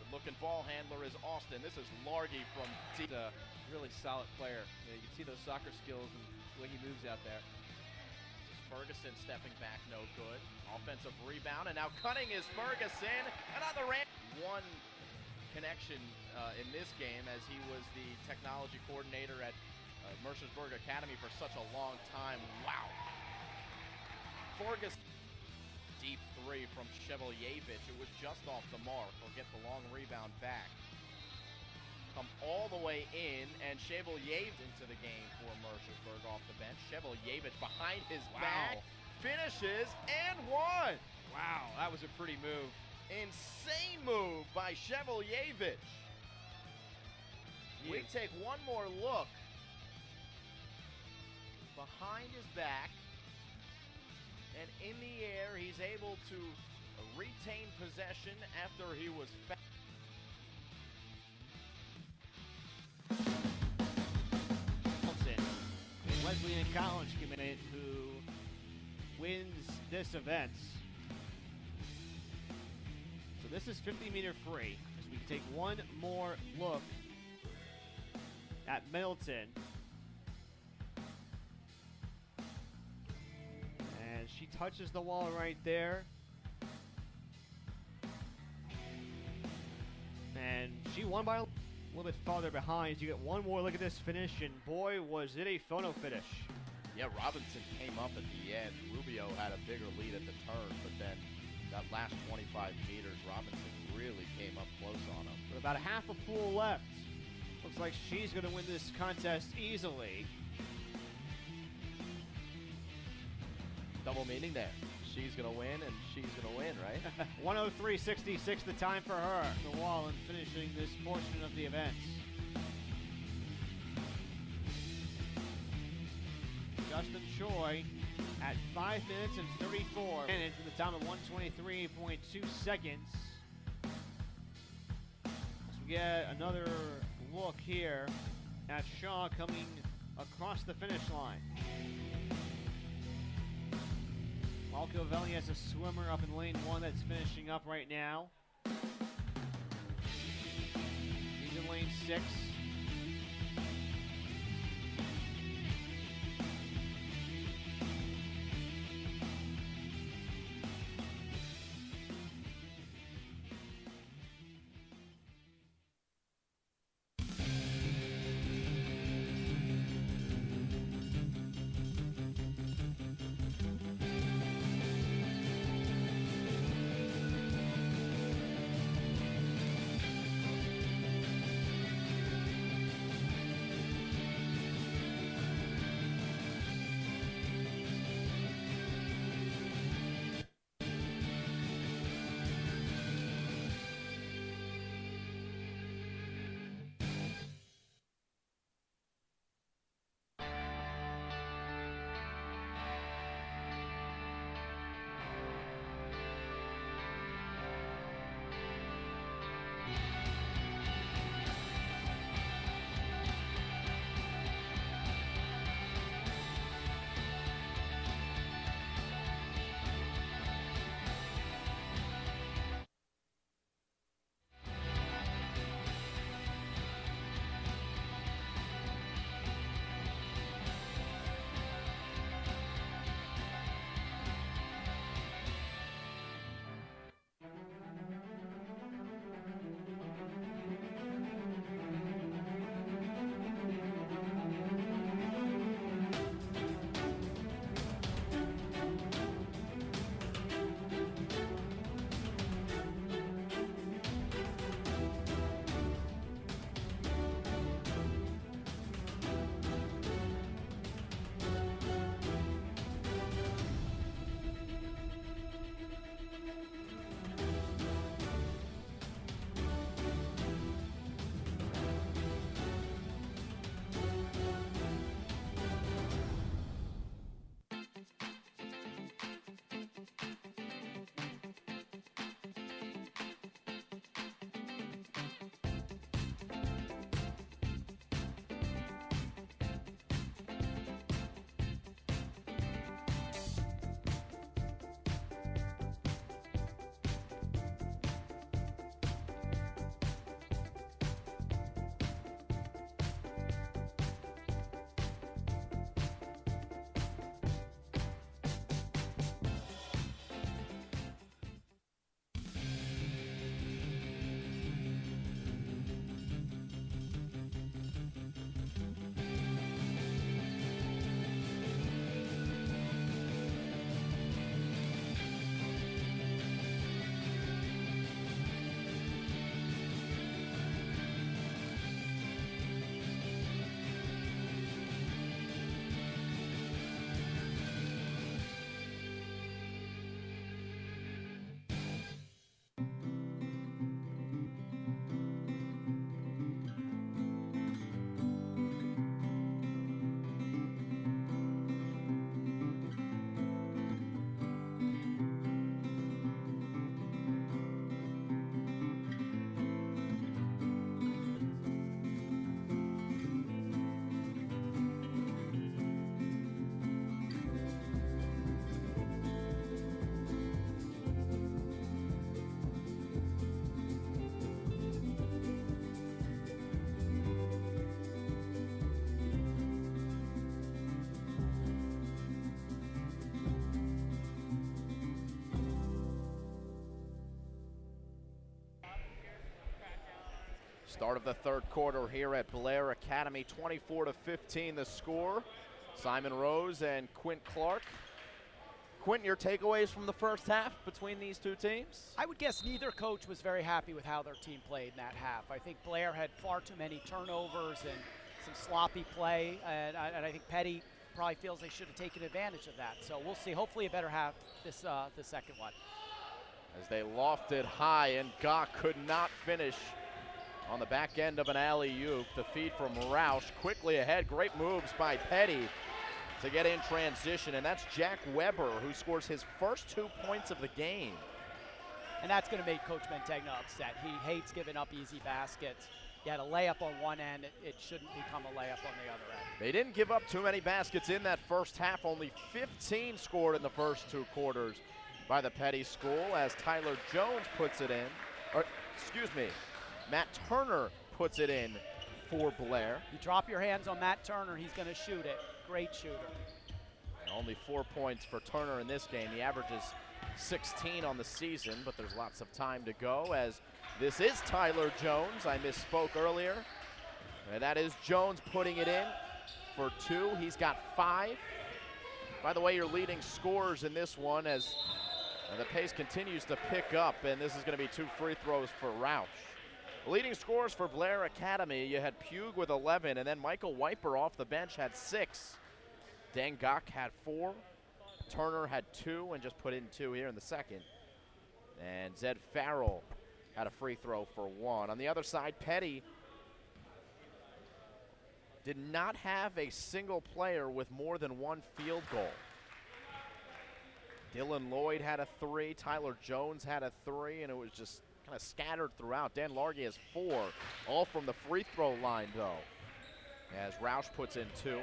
S1: The looking ball handler is Austin. This is Largy from deep.
S3: He's a really solid player. You can see those soccer skills and the way he moves out there.
S1: This is Ferguson stepping back, no good. Offensive rebound, and now cutting is Ferguson. Another one connection in this game, as he was the technology coordinator at Mercersburg Academy for such a long time. Wow. Ferguson, deep 3 from Chevalievich. It was just off the mark. He'll get the long rebound back. Come all the way in, and Chevalievich into the game for Mercersburg off the bench. Chevalievich behind his back, finishes, and 1.
S3: Wow, that was a pretty move.
S1: Insane move by Chevalievich. We take one more look. Behind his back. And in the air, he's able to retain possession after he was
S4: Wesleyan College commit who wins this event. So this is 50-meter free, as we take one more look at Middleton. And she touches the wall right there. And she won by a little bit farther behind. You get one more look at this finish, and boy, was it a photo finish.
S1: Yeah, Robinson came up at the end. Rubio had a bigger lead at the turn, but then that last 25 meters, Robinson really came up close on him.
S4: With about a half a pool left, looks like she's going to win this contest easily.
S1: Double meaning there. She's going to win, and she's going to win, right?
S4: 103.66 the time for her. The wall and finishing this portion of the event. Justin Choi at 5 minutes and 34 minutes in the time of 123.2 seconds. As we get another look here at Shaw coming across the finish line. Malcovelli has a swimmer up in lane 1 that's finishing up right now. He's in lane 6.
S1: Start of the third quarter here at Blair Academy, 24-15 the score. Simon Rose and Quint Clark. Quint, your takeaways from the first half between these two teams?
S2: I would guess neither coach was very happy with how their team played in that half. I think Blair had far too many turnovers and some sloppy play, and I think Peddie probably feels they should have taken advantage of that. So we'll see. Hopefully a better half this the second one.
S1: As they lofted high, and Gach could not finish on the back end of an alley-oop. The feed from Roush quickly ahead. Great moves by Peddie to get in transition, and that's Jack Weber, who scores his first 2 points of the game.
S2: And that's going to make Coach Mantegna upset. He hates giving up easy baskets. You had a layup on one end. It shouldn't become a layup on the other end.
S1: They didn't give up too many baskets in that first half. Only 15 scored in the first 2 quarters by the Peddie school as Tyler Jones puts it in. Or, excuse me, Matt Turner puts it in for Blair.
S2: You drop your hands on Matt Turner, he's going to shoot it. Great shooter.
S1: Only 4 points for Turner in this game. He averages 16 on the season, but there's lots of time to go as this is Tyler Jones. I misspoke earlier. And that is Jones putting it in for 2. He's got 5. By the way, your leading scorers in this one as the pace continues to pick up, and this is going to be 2 free throws for Roush. Leading scorers for Blair Academy, you had Pugh with 11, and then Michael Wiper off the bench had 6. Dan Gok had 4. Turner had 2 and just put in 2 here in the second. And Zed Farrell had a free throw for 1. On the other side, Peddie did not have a single player with more than 1 field goal. Dylan Lloyd had a 3, Tyler Jones had a 3, and it was just kind of scattered throughout. Dan Largy has 4, all from the free throw line though, as Roush puts in 2.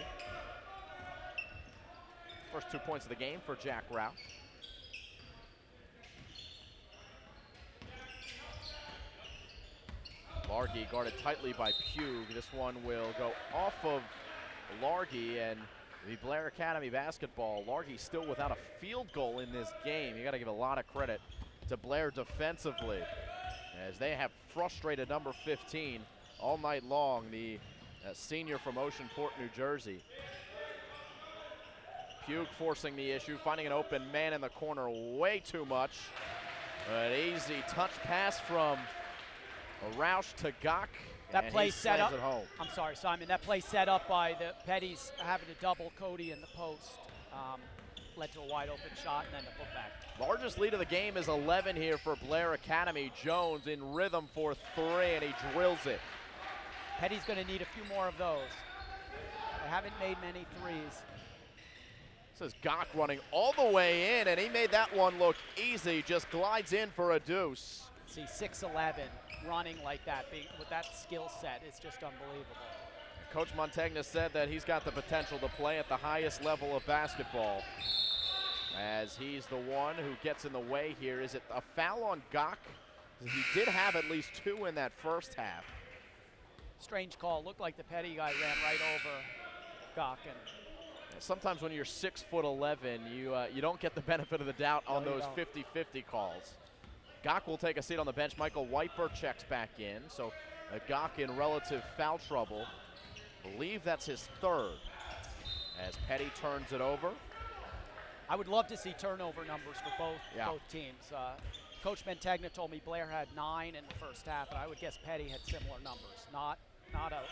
S1: First 2 points of the game for Jack Roush. Largy guarded tightly by Pugh. This one will go off of Largy, and the Blair Academy basketball. Largy still without a field goal in this game. You got to give a lot of credit to Blair defensively, as they have frustrated number 15 all night long, the senior from Oceanport, New Jersey. Pugh forcing the issue, finding an open man in the corner way too much. An easy touch pass from Roush to Gok.
S2: That play set up.
S1: It home.
S2: I'm sorry, Simon. That play set up by the Peddies having to double Cody in the post led to a wide open shot and then the putback.
S1: Largest lead of the game is 11 here for Blair Academy. Jones in rhythm for 3, and he drills it.
S2: Peddie's going to need a few more of those. They haven't made many threes.
S1: This is Gok running all the way in, and he made that one look easy. Just glides in for a deuce.
S2: See, 6'11", running like that, with that skill set, it's just unbelievable.
S1: Coach Montegna said that he's got the potential to play at the highest level of basketball, as he's the one who gets in the way here. Is it a foul on Gok? He did have at least 2 in that first half.
S2: Strange call. Looked like the Peddie guy ran right over Gok.
S1: Sometimes when you're 6'11", you don't get the benefit of the doubt on those 50-50 calls. Gok will take a seat on the bench. Michael Wiper checks back in. So Gok in relative foul trouble. Believe that's his 3rd. As Peddie turns it over.
S2: I would love to see turnover numbers for both teams. Coach Montegna told me Blair had 9 in the first half, and I would guess Peddie had similar numbers. Not a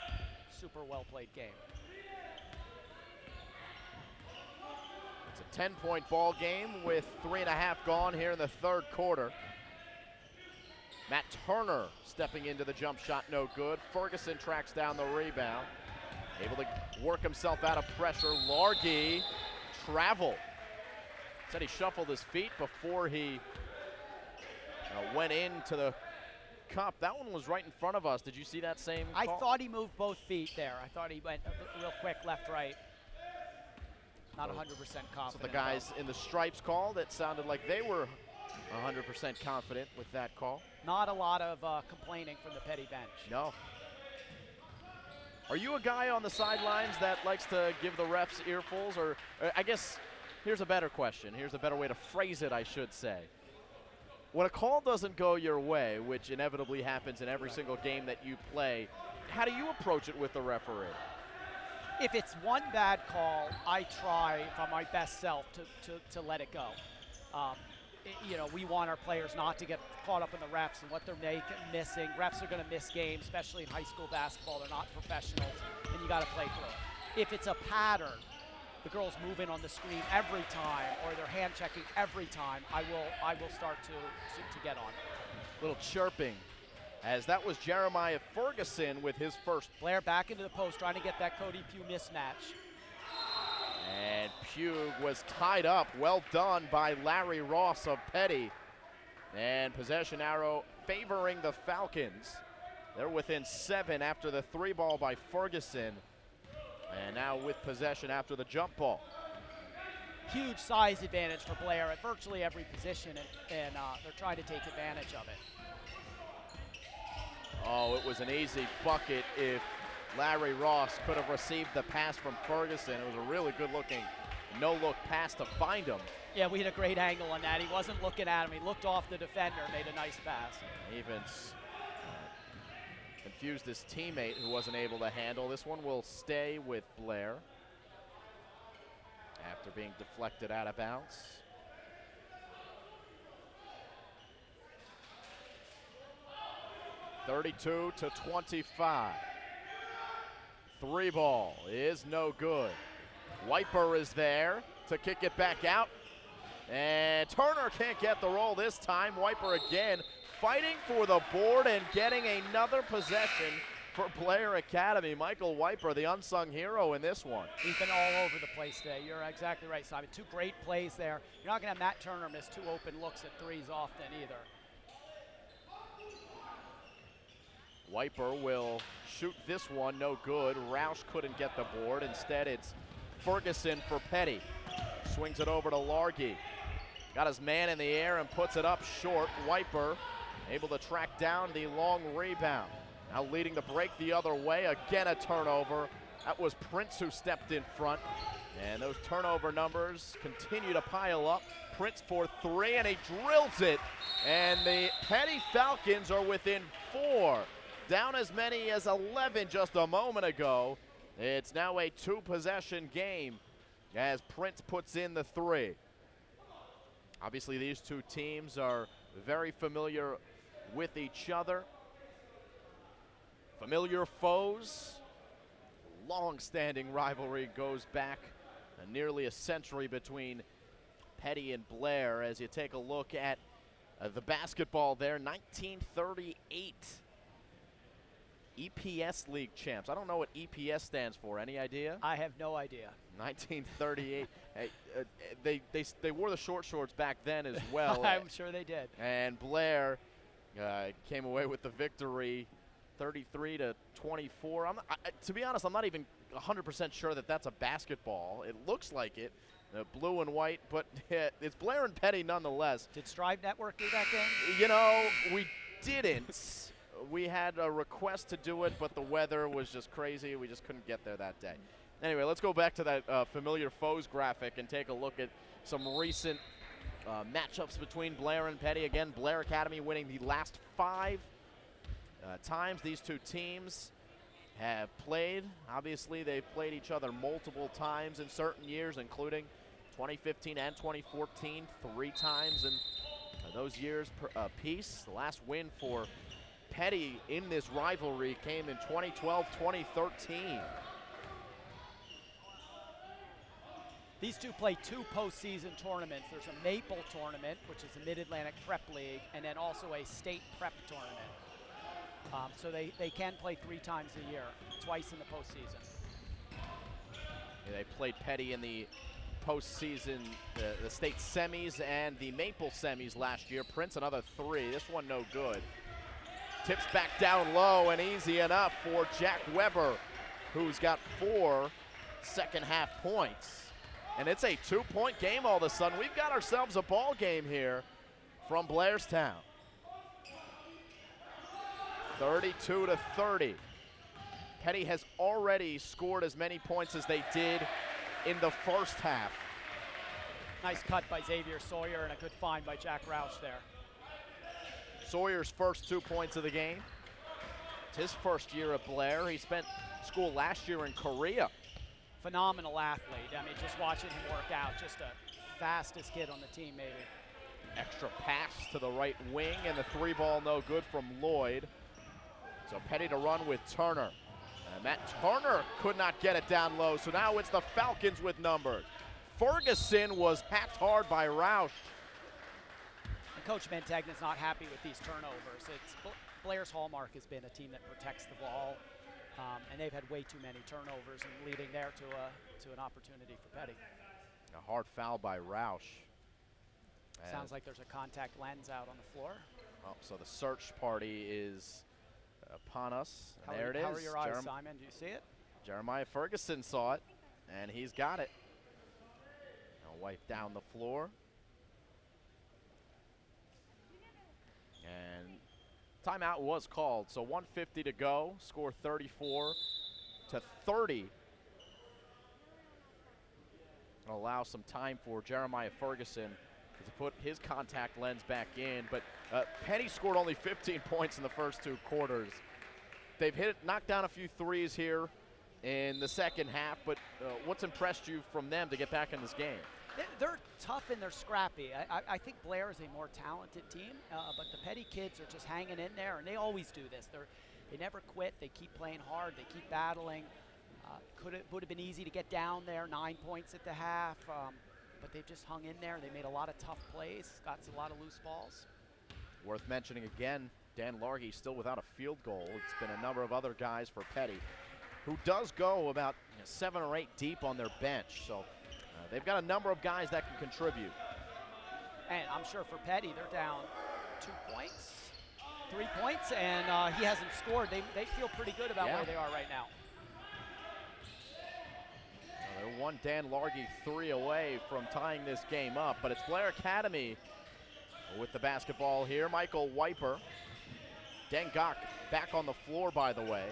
S2: super well-played game.
S1: It's a 10-point ball game with 3.5 gone here in the 3rd quarter. Matt Turner stepping into the jump shot, no good. Ferguson tracks down the rebound. Able to work himself out of pressure. Largy travel. Said he shuffled his feet before he went into the cup. That one was right in front of us. Did you see that same call?
S2: I thought he moved both feet there. I thought he went real quick left, right. Not 100% confident.
S1: So the guys in the stripes called, it sounded like they were 100% confident with that call.
S2: Not a lot of complaining from the Peddie bench.
S1: No. Are you a guy on the sidelines that likes to give the refs earfuls? Or I guess here's a better question. Here's a better way to phrase it, I should say. When a call doesn't go your way, which inevitably happens in every single game that you play, how do you approach it with the referee?
S2: If it's one bad call, I try, if I'm my best self, to let it go. We want our players not to get caught up in the refs and what they're missing. Refs are going to miss games, especially in high school basketball. They're not professionals, and you got to play through it. If it's a pattern, the girls move in on the screen every time, or they're hand checking every time, I will start to get on it.
S1: Little chirping, as that was Jeremiah Ferguson with his first.
S2: Blair back into the post, trying to get that Cody Pugh mismatch.
S1: And Pugh was tied up. Well done by Larry Ross of Peddie. And possession arrow favoring the Falcons. They're within 7 after the 3 ball by Ferguson. And now with possession after the jump ball.
S2: Huge size advantage for Blair at virtually every position, and they're trying to take advantage of it.
S1: Oh, it was an easy bucket if Larry Ross could have received the pass from Ferguson. It was a really good-looking no-look pass to find him.
S2: Yeah, we had a great angle on that. He wasn't looking at him. He looked off the defender, made a nice pass.
S1: Even confused his teammate who wasn't able to handle. This one will stay with Blair after being deflected out of bounds. (32-25). 3 ball is no good. Wiper is there to kick it back out. And Turner can't get the roll this time. Wiper again fighting for the board and getting another possession for Blair Academy. Michael Wiper, the unsung hero in this one.
S2: He's been all over the place today. You're exactly right, Simon. 2 great plays there. You're not going to have Matt Turner miss 2 open looks at threes often either.
S1: Wiper will shoot this one, no good. Roush couldn't get the board. Instead, it's Ferguson for Peddie. Swings it over to Largy. Got his man in the air and puts it up short. Wiper able to track down the long rebound. Now leading the break the other way. Again, a turnover. That was Prince who stepped in front. And those turnover numbers continue to pile up. Prince for 3, and he drills it. And the Peddie Falcons are within 4. Down as many as 11 just a moment ago. It's now a 2-possession game as Prince puts in the 3. Obviously, these 2 teams are very familiar with each other. Familiar foes. Long-standing rivalry goes back nearly a century between Peddie and Blair. As you take a look at the basketball there, 1938 EPS League champs. I don't know what EPS stands for. Any idea?
S2: I have no idea.
S1: 1938. Hey, they wore the short shorts back then as well.
S2: I'm sure they did.
S1: And Blair came away with the victory, 33-24. To be honest, I'm not even 100% sure that that's a basketball. It looks like it, blue and white, but it's Blair and Peddie nonetheless.
S2: Did Strive Network do that game?
S1: You know, we didn't. We had a request to do it, but the weather was just crazy. We just couldn't get there that day. Anyway, let's go back to that familiar foes graphic and take a look at some recent matchups between Blair and Peddie. Again, Blair Academy winning the last 5 times these 2 teams have played. Obviously, they've played each other multiple times in certain years, including 2015 and 2014, 3 times in those years apiece. The last win for Peddie in this rivalry came in 2012-2013.
S2: These 2 play 2 postseason tournaments. There's a Maple tournament, which is the Mid-Atlantic Prep League, and then also a state prep tournament. So they can play 3 times a year, twice in the postseason.
S1: Yeah, they played Peddie in the postseason, the state semis and the Maple semis last year. Prince another 3. This one no good. Tips back down low and easy enough for Jack Weber, who's got 4 second-half points. And it's a 2-point game all of a sudden. We've got ourselves a ball game here from Blairstown. 32-30. Peddie has already scored as many points as they did in the first half.
S2: Nice cut by Xavier Sawyer and a good find by Jack Roush there.
S1: Sawyer's first 2 points of the game. It's his first year at Blair. He spent school last year in Korea.
S2: Phenomenal athlete. I mean, just watching him work out, just a fastest kid on the team maybe.
S1: Extra pass to the right wing, and the 3 ball no good from Lloyd. So Peddie to run with Turner. And Matt Turner could not get it down low, so now it's the Falcons with numbers. Ferguson was hacked hard by Roush.
S2: And Coach Mantegna's not happy with these turnovers. Blair's hallmark has been a team that protects the ball, and they've had way too many turnovers, and leading there to an opportunity for Peddie.
S1: A hard foul by Roush.
S2: Sounds like there's a contact lens out on the floor.
S1: Oh, so the search party is upon us.
S2: How
S1: There it
S2: How
S1: is.
S2: are your eyes, Simon? Do you see it?
S1: Jeremiah Ferguson saw it, and he's got it. Now wipe down the floor. And timeout was called, so 1:50 to go. Score 34-30. Allow some time for Jeremiah Ferguson to put his contact lens back in. But Peddie scored only 15 points in the first 2 quarters. They've knocked down a few threes here in the second half, but what's impressed you from them to get back in this game?
S2: They're tough and they're scrappy. I think Blair is a more talented team, but the Peddie kids are just hanging in there, and they always do this. They never quit. They keep playing hard. They keep battling. Would have been easy to get down there, 9 points at the half, but they've just hung in there. They made a lot of tough plays, got a lot of loose balls.
S1: Worth mentioning again, Dan Largy still without a field goal. It's been a number of other guys for Peddie, who does go about 7 or 8 deep on their bench. So they've got a number of guys that can contribute.
S2: And I'm sure for Peddie, they're down 2 points, 3 points, and he hasn't scored. They feel pretty good about where they are right now.
S1: They're one Dan Largy 3 away from tying this game up, but it's Blair Academy with the basketball here. Michael Wiper. Dengak back on the floor, by the way,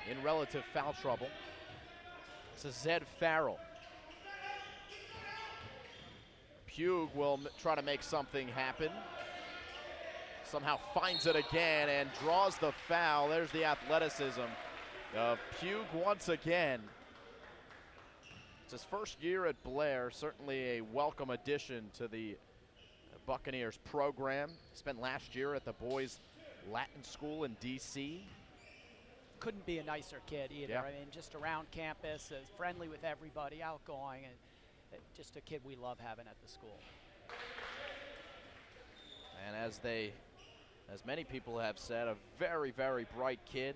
S1: in relative foul trouble. This is Zed Farrell. Pugh will try to make something happen. Somehow finds it again and draws the foul. There's the athleticism of Pugh once again. It's his first year at Blair, certainly a welcome addition to the Buccaneers program. Spent last year at the boys' Latin school in D.C.
S2: Couldn't be a nicer kid either.
S1: Yeah.
S2: I mean, just around campus, friendly with everybody, outgoing, and just a kid we love having at the school.
S1: And as many people have said, a very, very bright kid.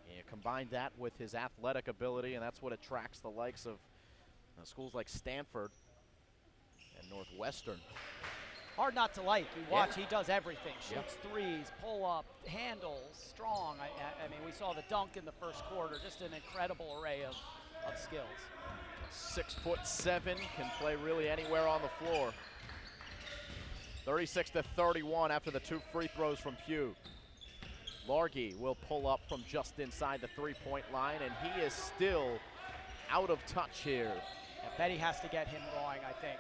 S1: You combine that with his athletic ability, and that's what attracts the likes of schools like Stanford and Northwestern.
S2: Hard not to like. You watch, he does everything. Shoots threes, pull up, handles, strong. I mean, we saw the dunk in the first quarter. Just an incredible array of skills.
S1: 6'7", can play really anywhere on the floor. 36-31 after the 2 free throws from Pugh. Largy will pull up from just inside the 3-point line, and he is still out of touch here.
S2: And Peddie has to get him going, I think.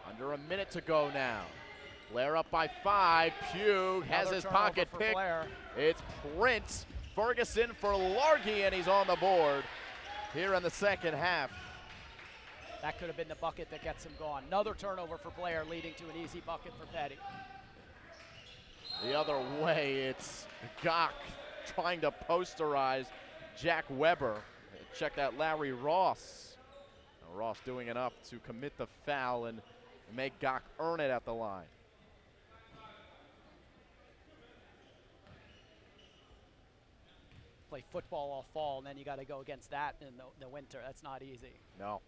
S1: Under a minute to go now. Blair up by 5. Pugh has his pocket pick.
S2: Blair.
S1: It's Prince Ferguson for Largy, and he's on the board here in the second half.
S2: That could have been the bucket that gets him going. Another turnover for Blair, leading to an easy bucket for Peddie.
S1: The other way, it's Gok trying to posterize Jack Weber. Check that, Larry Ross. Now Ross doing enough to commit the foul and make Gok earn it at the line.
S2: Play football all fall, and then you got to go against that in the winter. That's not easy.
S1: No.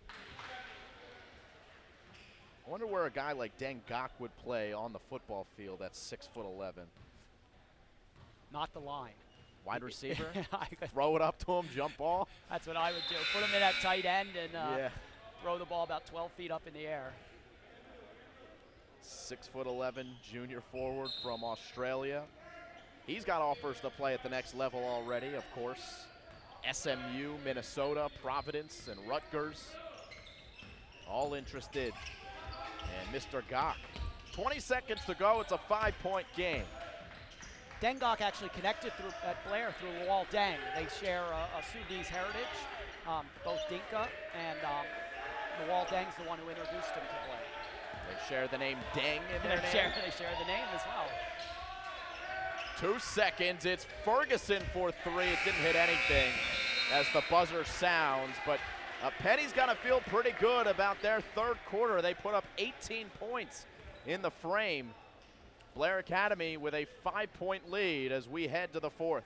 S1: I wonder where a guy like Dengak would play on the football field at 6'11".
S2: Not the line.
S1: Wide receiver? Throw it up to him, jump ball?
S2: That's what I would do. Put him in at tight end and throw the ball about 12 feet up in the air.
S1: 6'11", junior forward from Australia. He's got offers to play at the next level already, of course. SMU, Minnesota, Providence, and Rutgers. All interested. And Mr. Gok, 20 seconds to go. It's a 5-point game.
S2: Dengok actually connected at Blair through Wall Deng. They share a Sudanese heritage, both Dinka and Wall Deng's the one who introduced him to Blair.
S1: They share the name Deng in their name.
S2: They share the name as well.
S1: 2 seconds. It's Ferguson for 3. It didn't hit anything as the buzzer sounds, but Peddie's got to feel pretty good about their third quarter. They put up 18 points in the frame. Blair Academy with a 5-point lead as we head to the fourth.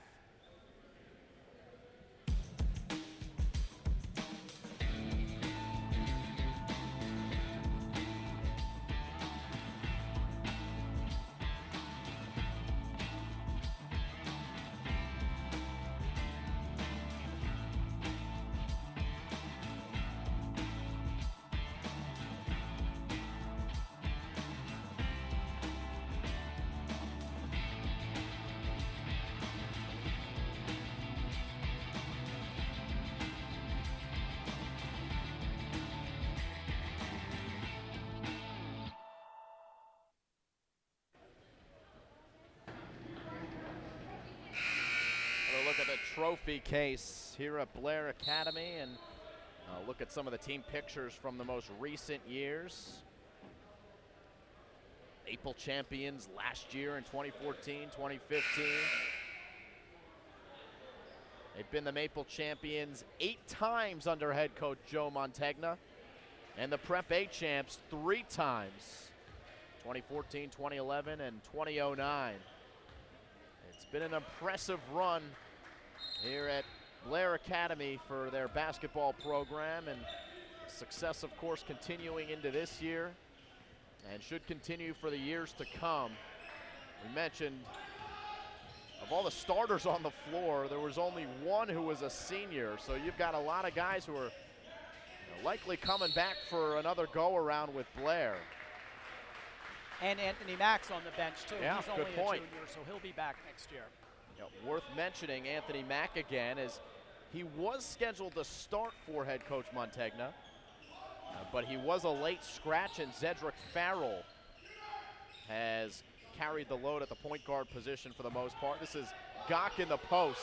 S1: the trophy case here at Blair Academy, and look at some of the team pictures from the most recent years. Maple champions last year in 2014, 2015. They've been the Maple champions 8 times under head coach Joe Mantegna, and the Prep A champs 3 times, 2014, 2011, and 2009. It's been an impressive run here at Blair Academy for their basketball program, and success, of course, continuing into this year and should continue for the years to come. We mentioned of all the starters on the floor, there was only one who was a senior, so you've got a lot of guys who are likely coming back for another go-around with Blair.
S2: And Anthony Mack's on the bench, too.
S1: Yeah,
S2: he's only
S1: good
S2: a
S1: point.
S2: junior, so he'll be back next year.
S1: Worth mentioning Anthony Mack again, as he was scheduled to start for head coach Mantegna, but he was a late scratch, and Zedric Farrell has carried the load at the point guard position for the most part. This is Gok in the post,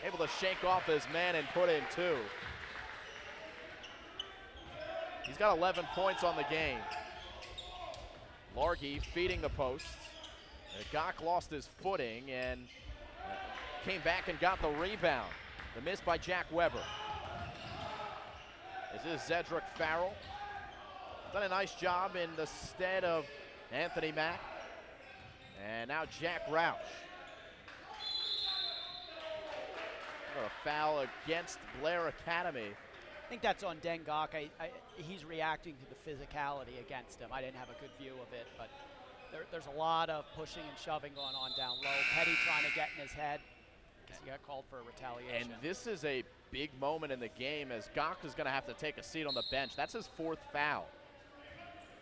S1: able to shake off his man and put in 2. He's got 11 points on the game. Largy feeding the post. Gok lost his footing and came back and got the rebound. The miss by Jack Weber. This is Zedric Farrell. Done a nice job in the stead of Anthony Mack. And now Jack Roush. A foul against Blair Academy.
S2: I think that's on Dengok. He's reacting to the physicality against him. I didn't have a good view of it, but there's a lot of pushing and shoving going on down low. Peddie trying to get in his head because he got called for a retaliation.
S1: And this is a big moment in the game, as Gok is going to have to take a seat on the bench. That's his 4th foul.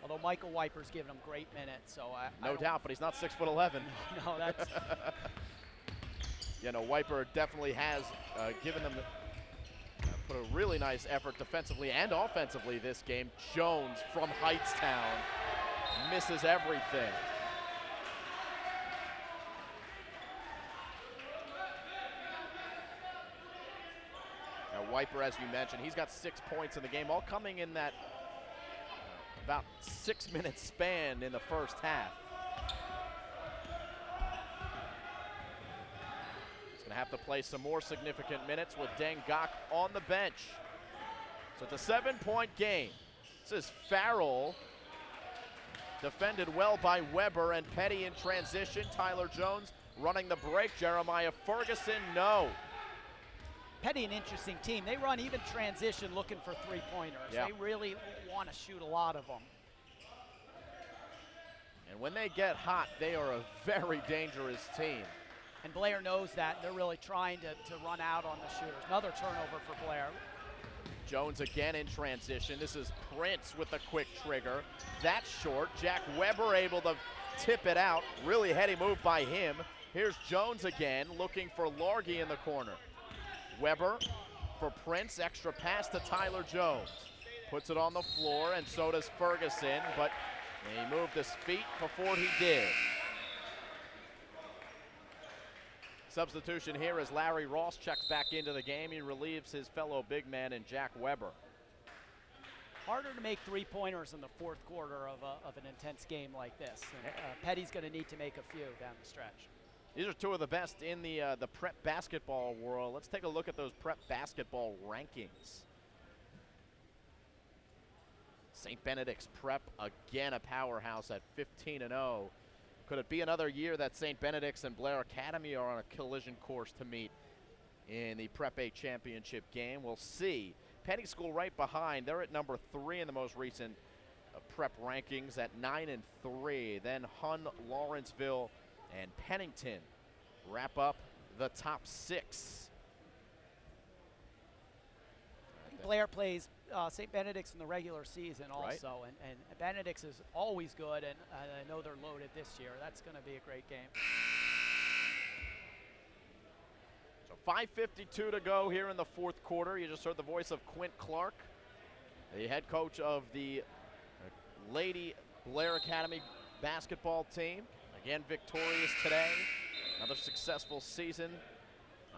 S2: Although Michael Wiper's giving him great minutes, so
S1: no doubt, but he's not 6'11".
S2: No, that's.
S1: Wiper definitely has given them put a really nice effort defensively and offensively this game. Jones from Heightstown misses everything. Now Wiper, as you mentioned, he's got 6 points in the game, all coming in that about 6-minute span in the first half. He's gonna have to play some more significant minutes with Dengok on the bench. So it's a 7-point game. This is Farrell, defended well by Weber, and Peddie in transition. Tyler Jones running the break. Jeremiah Ferguson, no.
S2: Peddie, an interesting team. They run even transition looking for 3-pointers.
S1: Yeah.
S2: They really want to shoot a lot of them.
S1: And when they get hot, they are a very dangerous team.
S2: And Blair knows that. They're really trying to run out on the shooters. Another turnover for Blair.
S1: Jones again in transition. This is Prince with the quick trigger. That's short. Jack Weber able to tip it out. Really heady move by him. Here's Jones again, looking for Largy in the corner. Weber for Prince. Extra pass to Tyler Jones. Puts it on the floor, and so does Ferguson, but he moved his feet before he did. Substitution here as Larry Ross checks back into the game. He relieves his fellow big man in Jack Weber.
S2: Harder to make 3-pointers in the 4th quarter of an intense game like this. And, Pettie's going to need to make a few down the stretch.
S1: These are 2 of the best in the prep basketball world. Let's take a look at those prep basketball rankings. St. Benedict's prep, again a powerhouse at 15-0. Could it be another year that St. Benedict's and Blair Academy are on a collision course to meet in the Prep A championship game? We'll see. Peddie School right behind. They're at number 3 in the most recent prep rankings at 9-3. Then Hun, Lawrenceville, and Pennington wrap up the top 6.
S2: Blair plays St. Benedict's in the regular season also, right. and Benedict's is always good, and I know they're loaded this year. That's going to be a great game.
S1: So 5:52 to go here in the 4th quarter. You just heard the voice of Quint Clark, the head coach of the Lady Blair Academy basketball team. Again, victorious today. Another successful season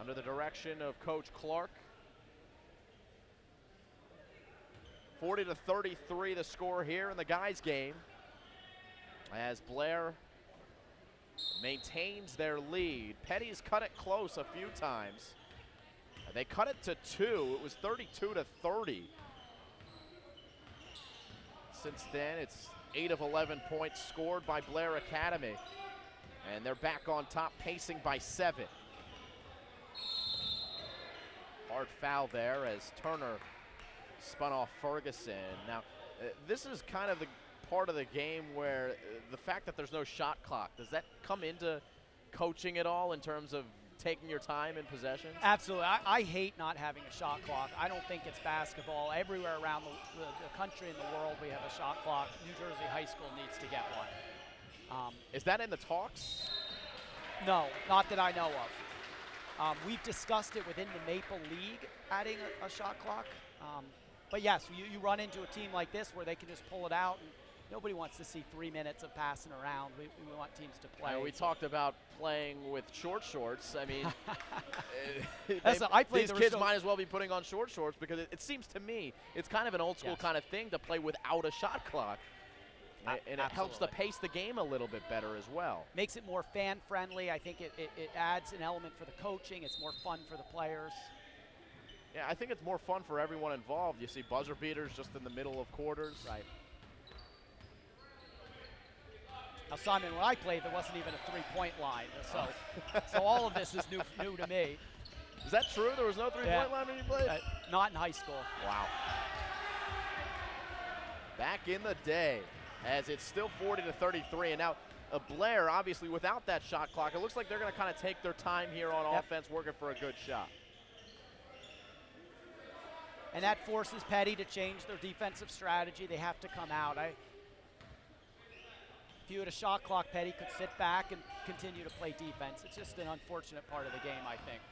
S1: under the direction of Coach Clark. 40-33 the score here in the guys' game, as Blair maintains their lead. Peddie's cut it close a few times. They cut it to 2. It was 32-30. Since then, it's 8 of 11 points scored by Blair Academy. And they're back on top, pacing by 7. Hard foul there as Turner spun off Ferguson. Now, this is kind of the part of the game where the fact that there's no shot clock, does that come into coaching at all in terms of taking your time in possessions?
S2: Absolutely. I hate not having a shot clock. I don't think it's basketball. Everywhere around the country and the world we have a shot clock. New Jersey High School needs to get one.
S1: Is that in the talks?
S2: No, not that I know of. We've discussed it within the Maple League, adding a shot clock. But yes, you run into a team like this where they can just pull it out, and nobody wants to see 3 minutes of passing around. We want teams to play.
S1: We talked about playing with short shorts. I mean, these kids might as well be putting on short shorts, because it seems to me it's kind of an old school kind of thing to play without a shot clock. And it helps to pace the game a little bit better as well.
S2: Makes it more fan-friendly. I think it adds an element for the coaching. It's more fun for the players.
S1: Yeah, I think it's more fun for everyone involved. You see buzzer beaters just in the middle of quarters.
S2: Right. Now, Simon, when I played, there wasn't even a three-point line. So all of this is new to me.
S1: Is that true? There was no three-point line when you played?
S2: Not in high school.
S1: Wow. Back in the day, as it's still 40-33, and now Blair, obviously without that shot clock, it looks like they're going to kind of take their time here on offense, working for a good shot.
S2: And that forces Peddie to change their defensive strategy. They have to come out. If you had a shot clock, Peddie could sit back and continue to play defense. It's just an unfortunate part of the game, I think.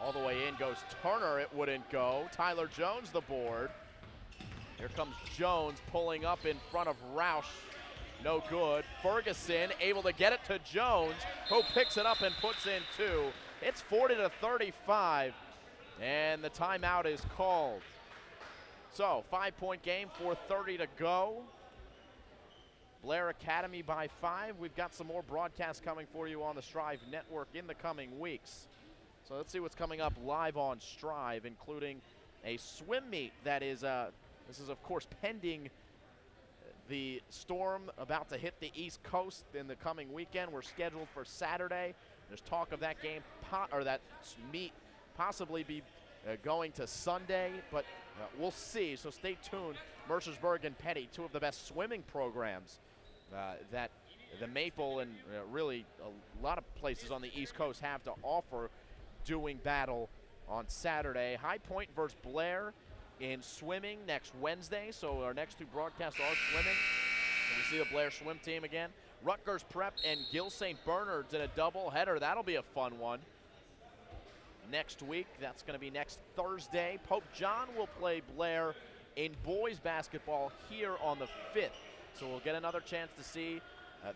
S1: All the way in goes Turner. It wouldn't go. Tyler Jones the board. Here comes Jones pulling up in front of Roush. No good. Ferguson able to get it to Jones, who picks it up and puts in 2. It's 40-35, and the timeout is called. So, 5-point game, 4:30 to go. Blair Academy by 5. We've got some more broadcasts coming for you on the Strive Network in the coming weeks. So let's see what's coming up live on Strive, including a swim meet that is this is, of course, pending the storm about to hit the East Coast in the coming weekend. We're scheduled for Saturday. There's talk of that game, that meet possibly be going to Sunday, but we'll see. So stay tuned. Mercersburg and Peddie, 2 of the best swimming programs that the Maple and really a lot of places on the East Coast have to offer, doing battle on Saturday. High Point versus Blair in swimming next Wednesday, so our next 2 broadcasts are swimming. And we see the Blair swim team again. Rutgers Prep and Gill St. Bernard's in a doubleheader. That'll be a fun one. Next week, that's going to be next Thursday. Pope John will play Blair in boys basketball here on the 5th. So we'll get another chance to see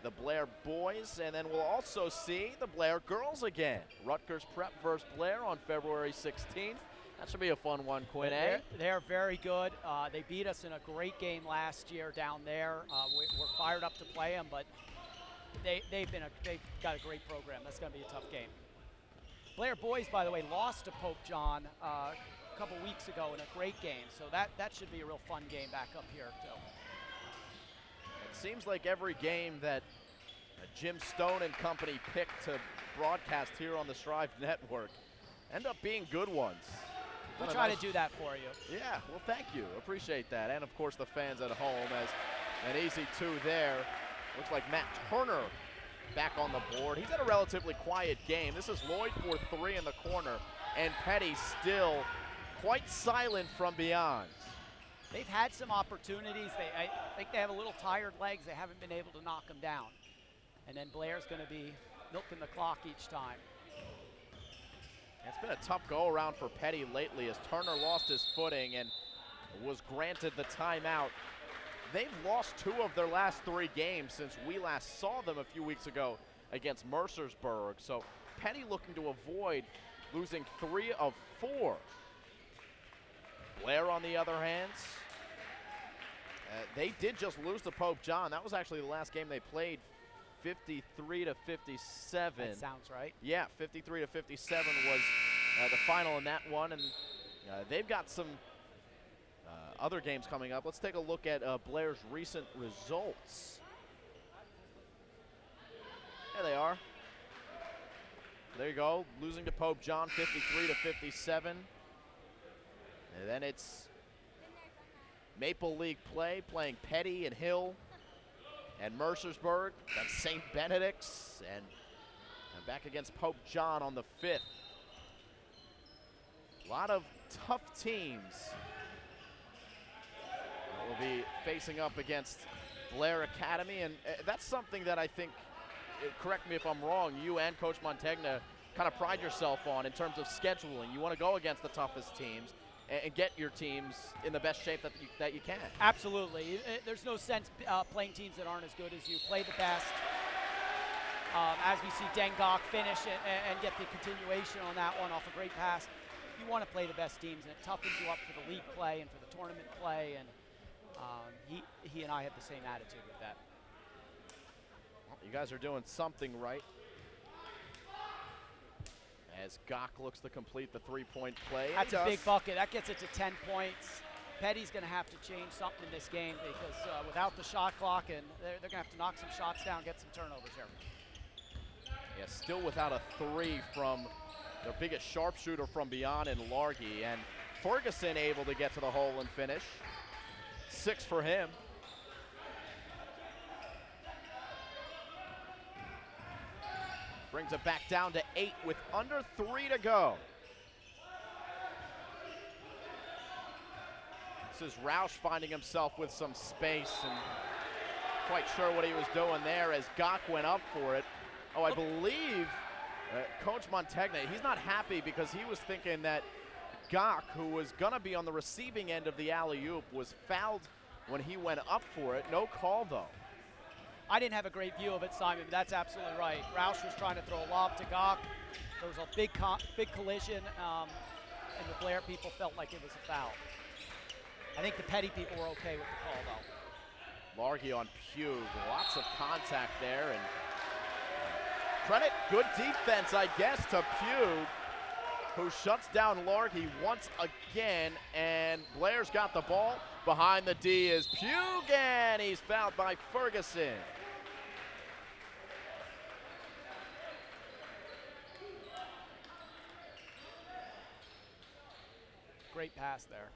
S1: the Blair boys, and then we'll also see the Blair girls again. Rutgers Prep versus Blair on February 16th. That should be a fun one, Quinn, eh?
S2: They're very good. They beat us in a great game last year down there. We're fired up to play them, but they've got a great program. That's going to be a tough game. Blair boys, by the way, lost to Pope John a couple weeks ago in a great game, so that should be a real fun game back up here, too.
S1: It seems like every game that Jim Stone and company picked to broadcast here on the Strive Network end up being good ones.
S2: We try to do that for you.
S1: Yeah, well, thank you. Appreciate that. And, of course, the fans at home, as an easy 2 there. Looks like Matt Turner back on the board. He's had a relatively quiet game. This is Lloyd for 3 in the corner, and Peddie still quite silent from beyond.
S2: They've had some opportunities. I think they have a little tired legs. They haven't been able to knock them down. And then Blair's going to be milking the clock each time.
S1: It's been a tough go-around for Peddie lately, as Turner lost his footing and was granted the timeout. They've lost 2 of their last 3 games since we last saw them a few weeks ago against Mercersburg. So Peddie looking to avoid losing 3 of 4. Blair, on the other hand, they did just lose to Pope John. That was actually the last game they played, 53 to 57.
S2: That sounds right.
S1: Yeah, 53 to 57 was the final in that one, and they've got some other games coming up. Let's take a look at Blair's recent results. There they are. There you go, losing to Pope John, 53 to 57. And then it's Maple League play, playing Peddie and Hill and Mercersburg, then St. Benedict's, and back against Pope John on the 5th. A lot of tough teams that will be facing up against Blair Academy, and that's something that I think, correct me if I'm wrong, you and Coach Montegna kind of pride yourself on in terms of scheduling. You want to go against the toughest teams and get your teams in the best shape that you can.
S2: Absolutely. There's no sense playing teams that aren't as good as you. Play the best. As we see Dengok finish and get the continuation on that one off a great pass, you want to play the best teams, and it toughens you up for the league play and for the tournament play, and he and I have the same attitude with that.
S1: Well, you guys are doing something right. As Gok looks to complete the 3-point play.
S2: That's a big bucket. That gets it to 10 points. Peddie's going to have to change something in this game because without the shot clock, and they're going to have to knock some shots down, get some turnovers here.
S1: Yeah, still without a 3 from their biggest sharpshooter from beyond in Largy. And Ferguson able to get to the hole and finish. 6 for him. Brings it back down to 8 with under 3 to go. This is Roush finding himself with some space and quite sure what he was doing there as Gok went up for it. Oh, I believe Coach Montegna, he's not happy because he was thinking that Gok, who was going to be on the receiving end of the alley-oop, was fouled when he went up for it. No call, though.
S2: I didn't have a great view of it, Simon, but that's absolutely right. Roush was trying to throw a lob to Gok. There was a big collision, and the Blair people felt like it was a foul. I think the Peddie people were okay with the call, though.
S1: Largy on Pugh, lots of contact there, and credit, good defense, I guess, to Pugh, who shuts down Largy once again, and Blair's got the ball. Behind the D is Pugh, and he's fouled by Ferguson.
S2: Great pass there.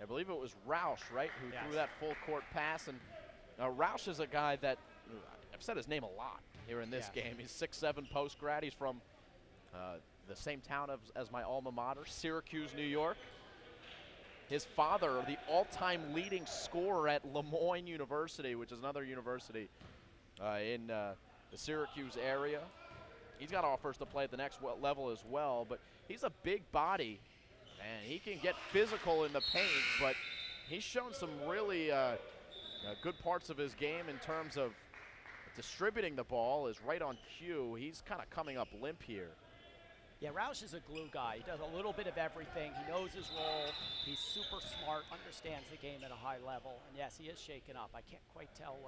S1: I believe it was Roush, right, who threw that full court pass. And Roush is a guy that, I've said his name a lot here in this game. He's 6'7" post grad. He's from the same town as my alma mater, Syracuse, New York. His father, the all-time leading scorer at Lemoyne University, which is another university in the Syracuse area. He's got offers to play at the next level as well, but he's a big body, and he can get physical in the paint, but he's shown some really good parts of his game in terms of distributing the ball. Is right on cue. He's kind of coming up limp here.
S2: Yeah, Roush is a glue guy. He does a little bit of everything. He knows his role. He's super smart, understands the game at a high level. And yes, he is shaken up. I can't quite tell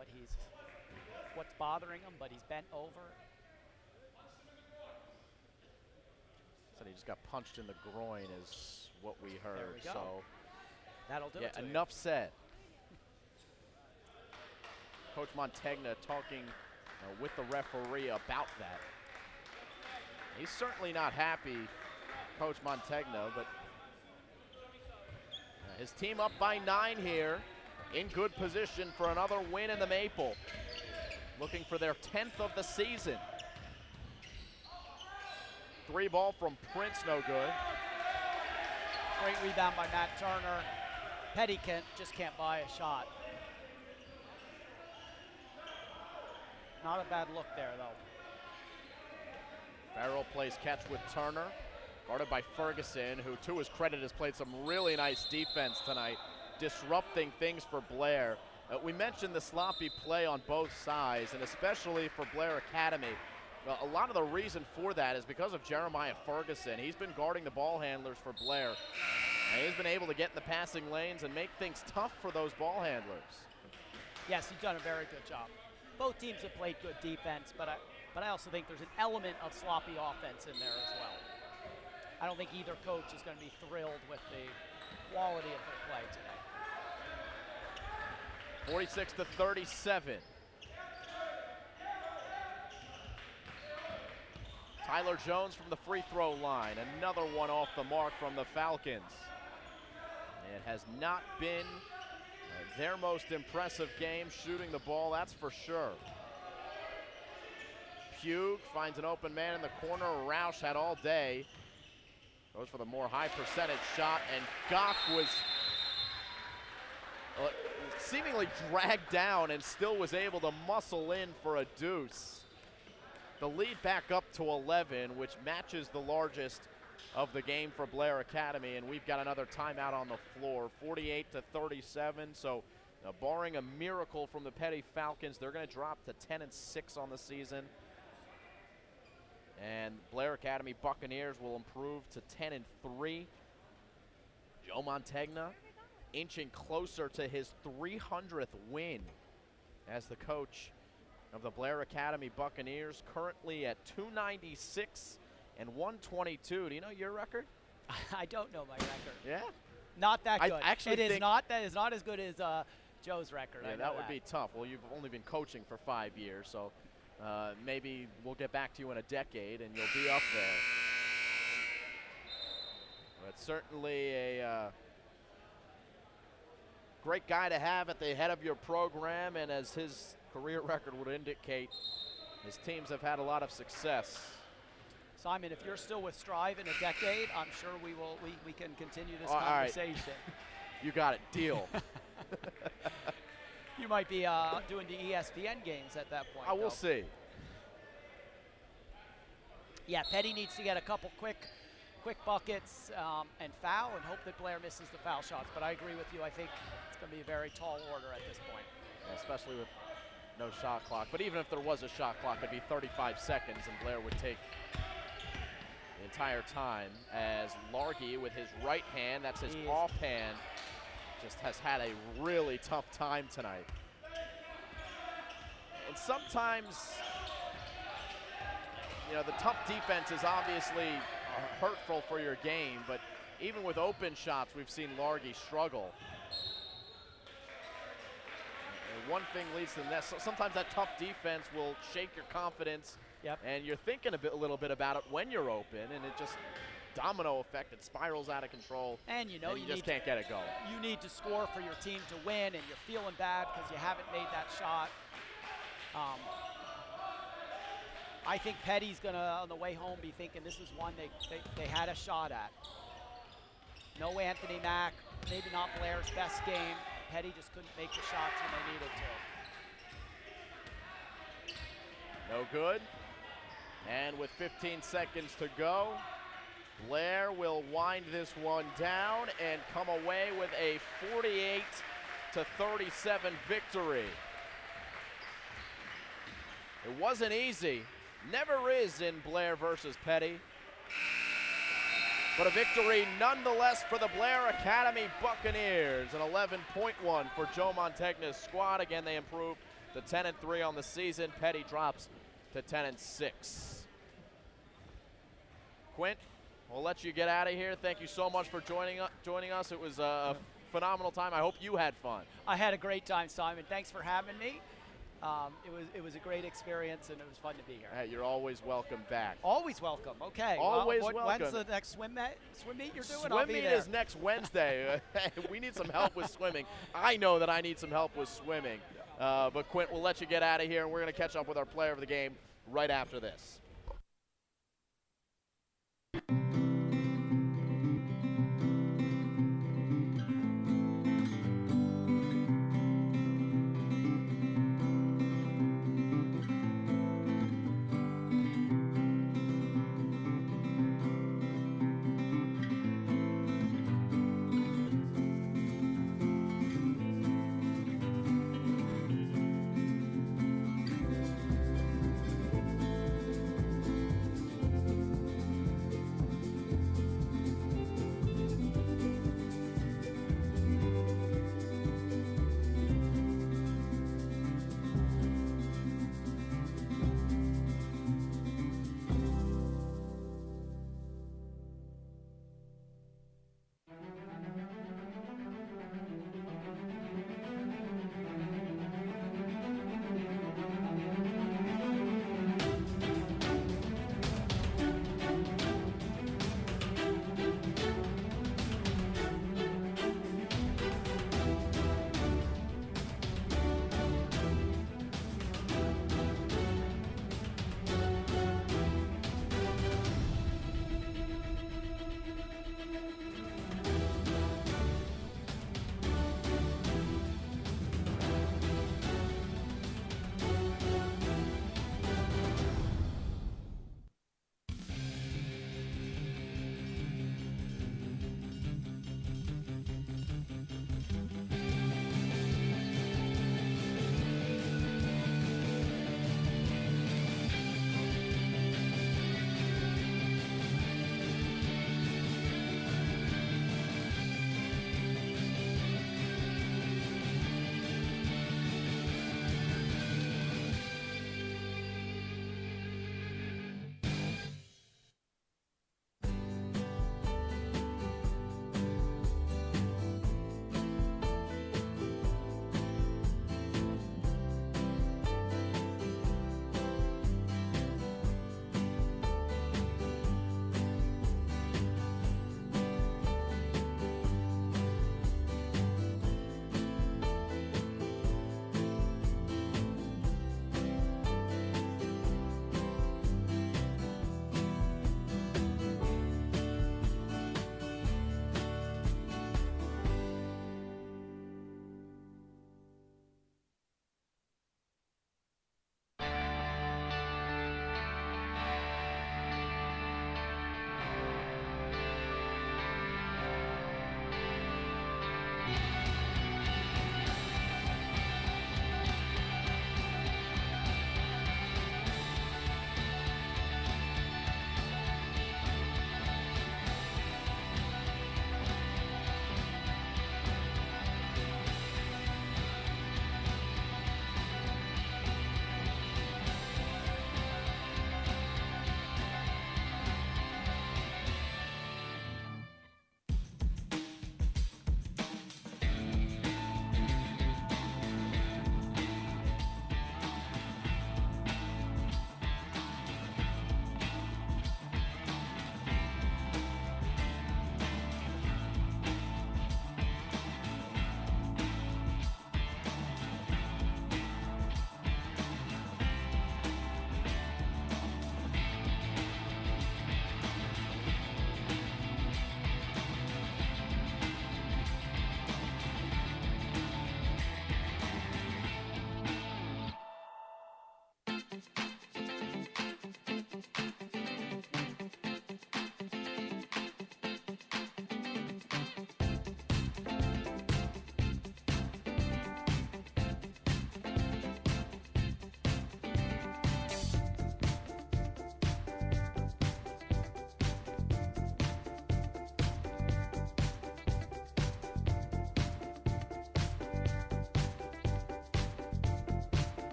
S2: what's bothering him, but he's bent over.
S1: So he just got punched in the groin is what we heard.
S2: There we go.
S1: So
S2: that'll do it to
S1: enough said. Coach Montegna talking with the referee about that. He's certainly not happy, Coach Montegna, but his team up by 9 here, in good position for another win in the Maple. Looking for their 10th of the season. 3 ball from Prince, no good.
S2: Great rebound by Matt Turner. Peddie just can't buy a shot. Not a bad look there, though.
S1: Farrell plays catch with Turner, guarded by Ferguson, who to his credit has played some really nice defense tonight, disrupting things for Blair. We mentioned the sloppy play on both sides, and especially for Blair Academy. A lot of the reason for that is because of Jeremiah Ferguson. He's been guarding the ball handlers for Blair, and he's been able to get in the passing lanes and make things tough for those ball handlers.
S2: Yes, he's done a very good job. Both teams have played good defense, but I also think there's an element of sloppy offense in there as well. I don't think either coach is going to be thrilled with the quality of their play today.
S1: 46-37. Tyler Jones from the free throw line. Another one off the mark from the Falcons. It has not been their most impressive game shooting the ball, that's for sure. Pugh finds an open man in the corner. Roush had all day. Goes for the more high percentage shot, and Goff was seemingly dragged down and still was able to muscle in for a deuce. The lead back up to 11, which matches the largest of the game for Blair Academy, and we've got another timeout on the floor. 48-37, so barring a miracle from the Peddie Falcons, they're going to drop to 10-6 on the season. And Blair Academy Buccaneers will improve to 10-3. Joe Mantegna inching closer to his 300th win as the coach of the Blair Academy Buccaneers, currently at 296 and 122. Do you know your record?
S2: I don't know my record.
S1: Yeah?
S2: Not that good.
S1: That is
S2: not as good as Joe's record.
S1: Yeah, that would be tough. Well, you've only been coaching for 5 years, so maybe we'll get back to you in a decade and you'll be up there. But certainly a great guy to have at the head of your program, and as his career record would indicate, his teams have had a lot of success.
S2: Simon, if you're still with Strive in a decade, I'm sure we can continue this conversation.
S1: Right. You got it. Deal.
S2: You might be doing the ESPN games at that point.
S1: I will see.
S2: Yeah, Peddie needs to get a couple quick buckets and foul, and hope that Blair misses the foul shots. But I agree with you. I think it's going to be a very tall order at this point.
S1: Yeah, especially with no shot clock. But even if there was a shot clock, it'd be 35 seconds, and Blair would take the entire time, as Largy with his right hand, that's his offhand, just has had a really tough time tonight. And sometimes, the tough defense is obviously hurtful for your game, but even with open shots, we've seen Largy struggle. And one thing leads to the next. So sometimes that tough defense will shake your confidence.
S2: Yep.
S1: And you're thinking a little bit about it when you're open, and it just domino effect. It spirals out of control,
S2: and you just
S1: can't get it going.
S2: You need to score for your team to win, and you're feeling bad because you haven't made that shot. I think Peddie's going to, on the way home, be thinking this is one they had a shot at. No Anthony Mack, maybe not Blair's best game. Peddie just couldn't make the shots when they needed to.
S1: No good. And with 15 seconds to go, Blair will wind this one down and come away with a 48-37 victory. It wasn't easy. Never is in Blair versus Peddie. But a victory nonetheless for the Blair Academy Buccaneers. An 11-point-1 for Joe Mantegna's squad. Again, they improved to 10-3 on the season. Peddie drops to 10-6. Quint, we'll let you get out of here. Thank you so much for joining us. It was a phenomenal time. I hope you had fun.
S2: I had a great time, Simon. Thanks for having me. It was a great experience, and it was fun to be here.
S1: Hey, you're always welcome back.
S2: Always welcome. Okay.
S1: Always welcome.
S2: When's the next swim meet you're doing?
S1: Swim meet is next Wednesday. We need some help with swimming. I know that I need some help with swimming. But Quint, we'll let you get out of here, and we're going to catch up with our player of the game right after this.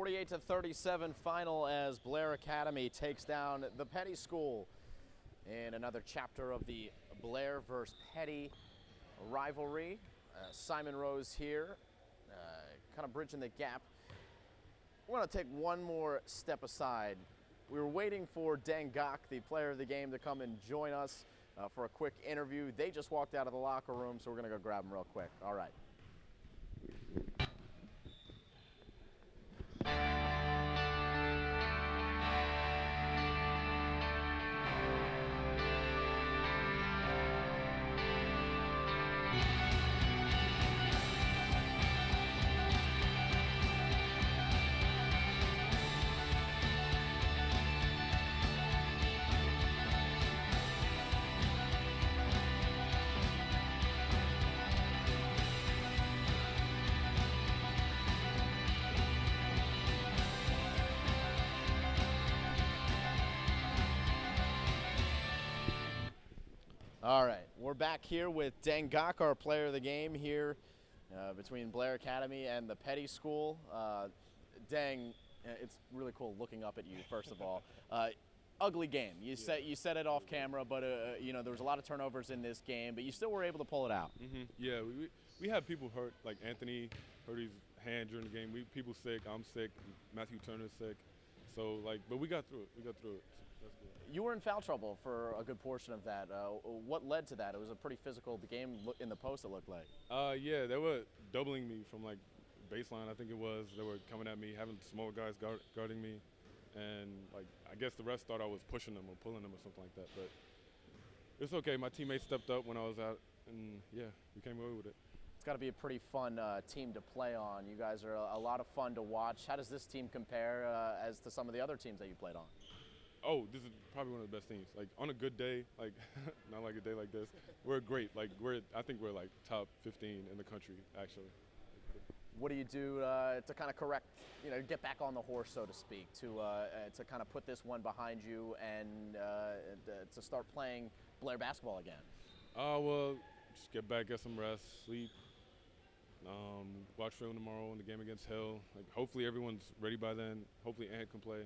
S1: 48-37 final as Blair Academy takes down the Peddie School in another chapter of the Blair versus Peddie rivalry. Simon Rose here, kind of bridging the gap. We're going to take one more step aside. We were waiting for Dangak, the player of the game, to come and join us for a quick interview. They just walked out of the locker room, so we're going to go grab them real quick. All right. All right, we're back here with Dangak, our player of the game here between Blair Academy and the Peddie School. Dang, it's really cool looking up at you, first of all. Ugly game. You said it off camera, but you know, there was a lot of turnovers in this game, but you still were able to pull it out.
S5: Mm-hmm. Yeah, we had people hurt, like Anthony hurt his hand during the game. People sick, I'm sick, Matthew Turner's sick. So, like, but we got through it. That's good.
S1: You were in foul trouble for a good portion of that. What led to that? It was a pretty physical game in the post, it looked like.
S5: Yeah, they were doubling me from, like, baseline, I think it was. They were coming at me, having small guys guarding me. And, like, I guess the refs thought I was pushing them or pulling them or something like that. But it's okay. My teammates stepped up when I was out, and, yeah, we came away with it.
S1: It's got to be a pretty fun team to play on. You guys are a lot of fun to watch. How does this team compare as to some of the other teams that you played on?
S5: Oh, this is probably one of the best teams. Like, on a good day, like, not like a day like this, we're great. Like, I think we're, like, top 15 in the country, actually.
S1: What do you do to kind of correct, get back on the horse, so to speak, to kind of put this one behind you and to start playing Blair basketball again?
S5: Well, just get back, get some rest, sleep, watch film tomorrow in the game against Hill. Like, hopefully everyone's ready by then. Hopefully Ant can play,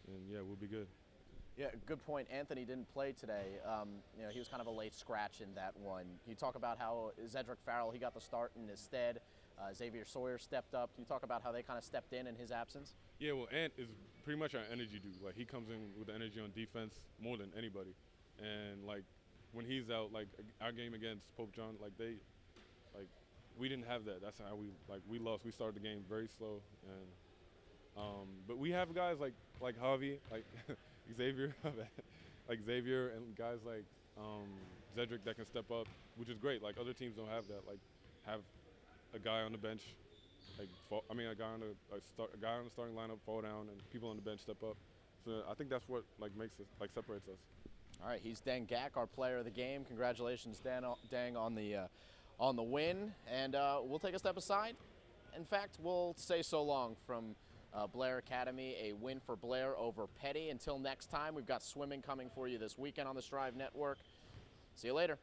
S5: and, yeah, we'll be good.
S1: Yeah, good point. Anthony didn't play today. He was kind of a late scratch in that one. Can you talk about how Zedric Farrell, he got the start in his stead? Xavier Sawyer stepped up. Can you talk about how they kind of stepped in his absence?
S5: Yeah, well, Ant is pretty much our energy dude. Like, he comes in with the energy on defense more than anybody. And, like, when he's out, like, our game against Pope John, we didn't have that. That's how we lost. We started the game very slow. And but we have guys like Javi, like Xavier, like Xavier, and guys like Zedric that can step up, which is great. Like, other teams don't have that. Like, have a guy on the bench, a guy on the starting lineup fall down, and people on the bench step up. So I think that's what makes us, separates us.
S1: All right, he's Dangak, our player of the game. Congratulations, Dang, on the win, and we'll take a step aside. In fact, we'll say so long from Blair Academy, a win for Blair over Peddie. Until next time, we've got swimming coming for you this weekend on the Strive Network. See you later.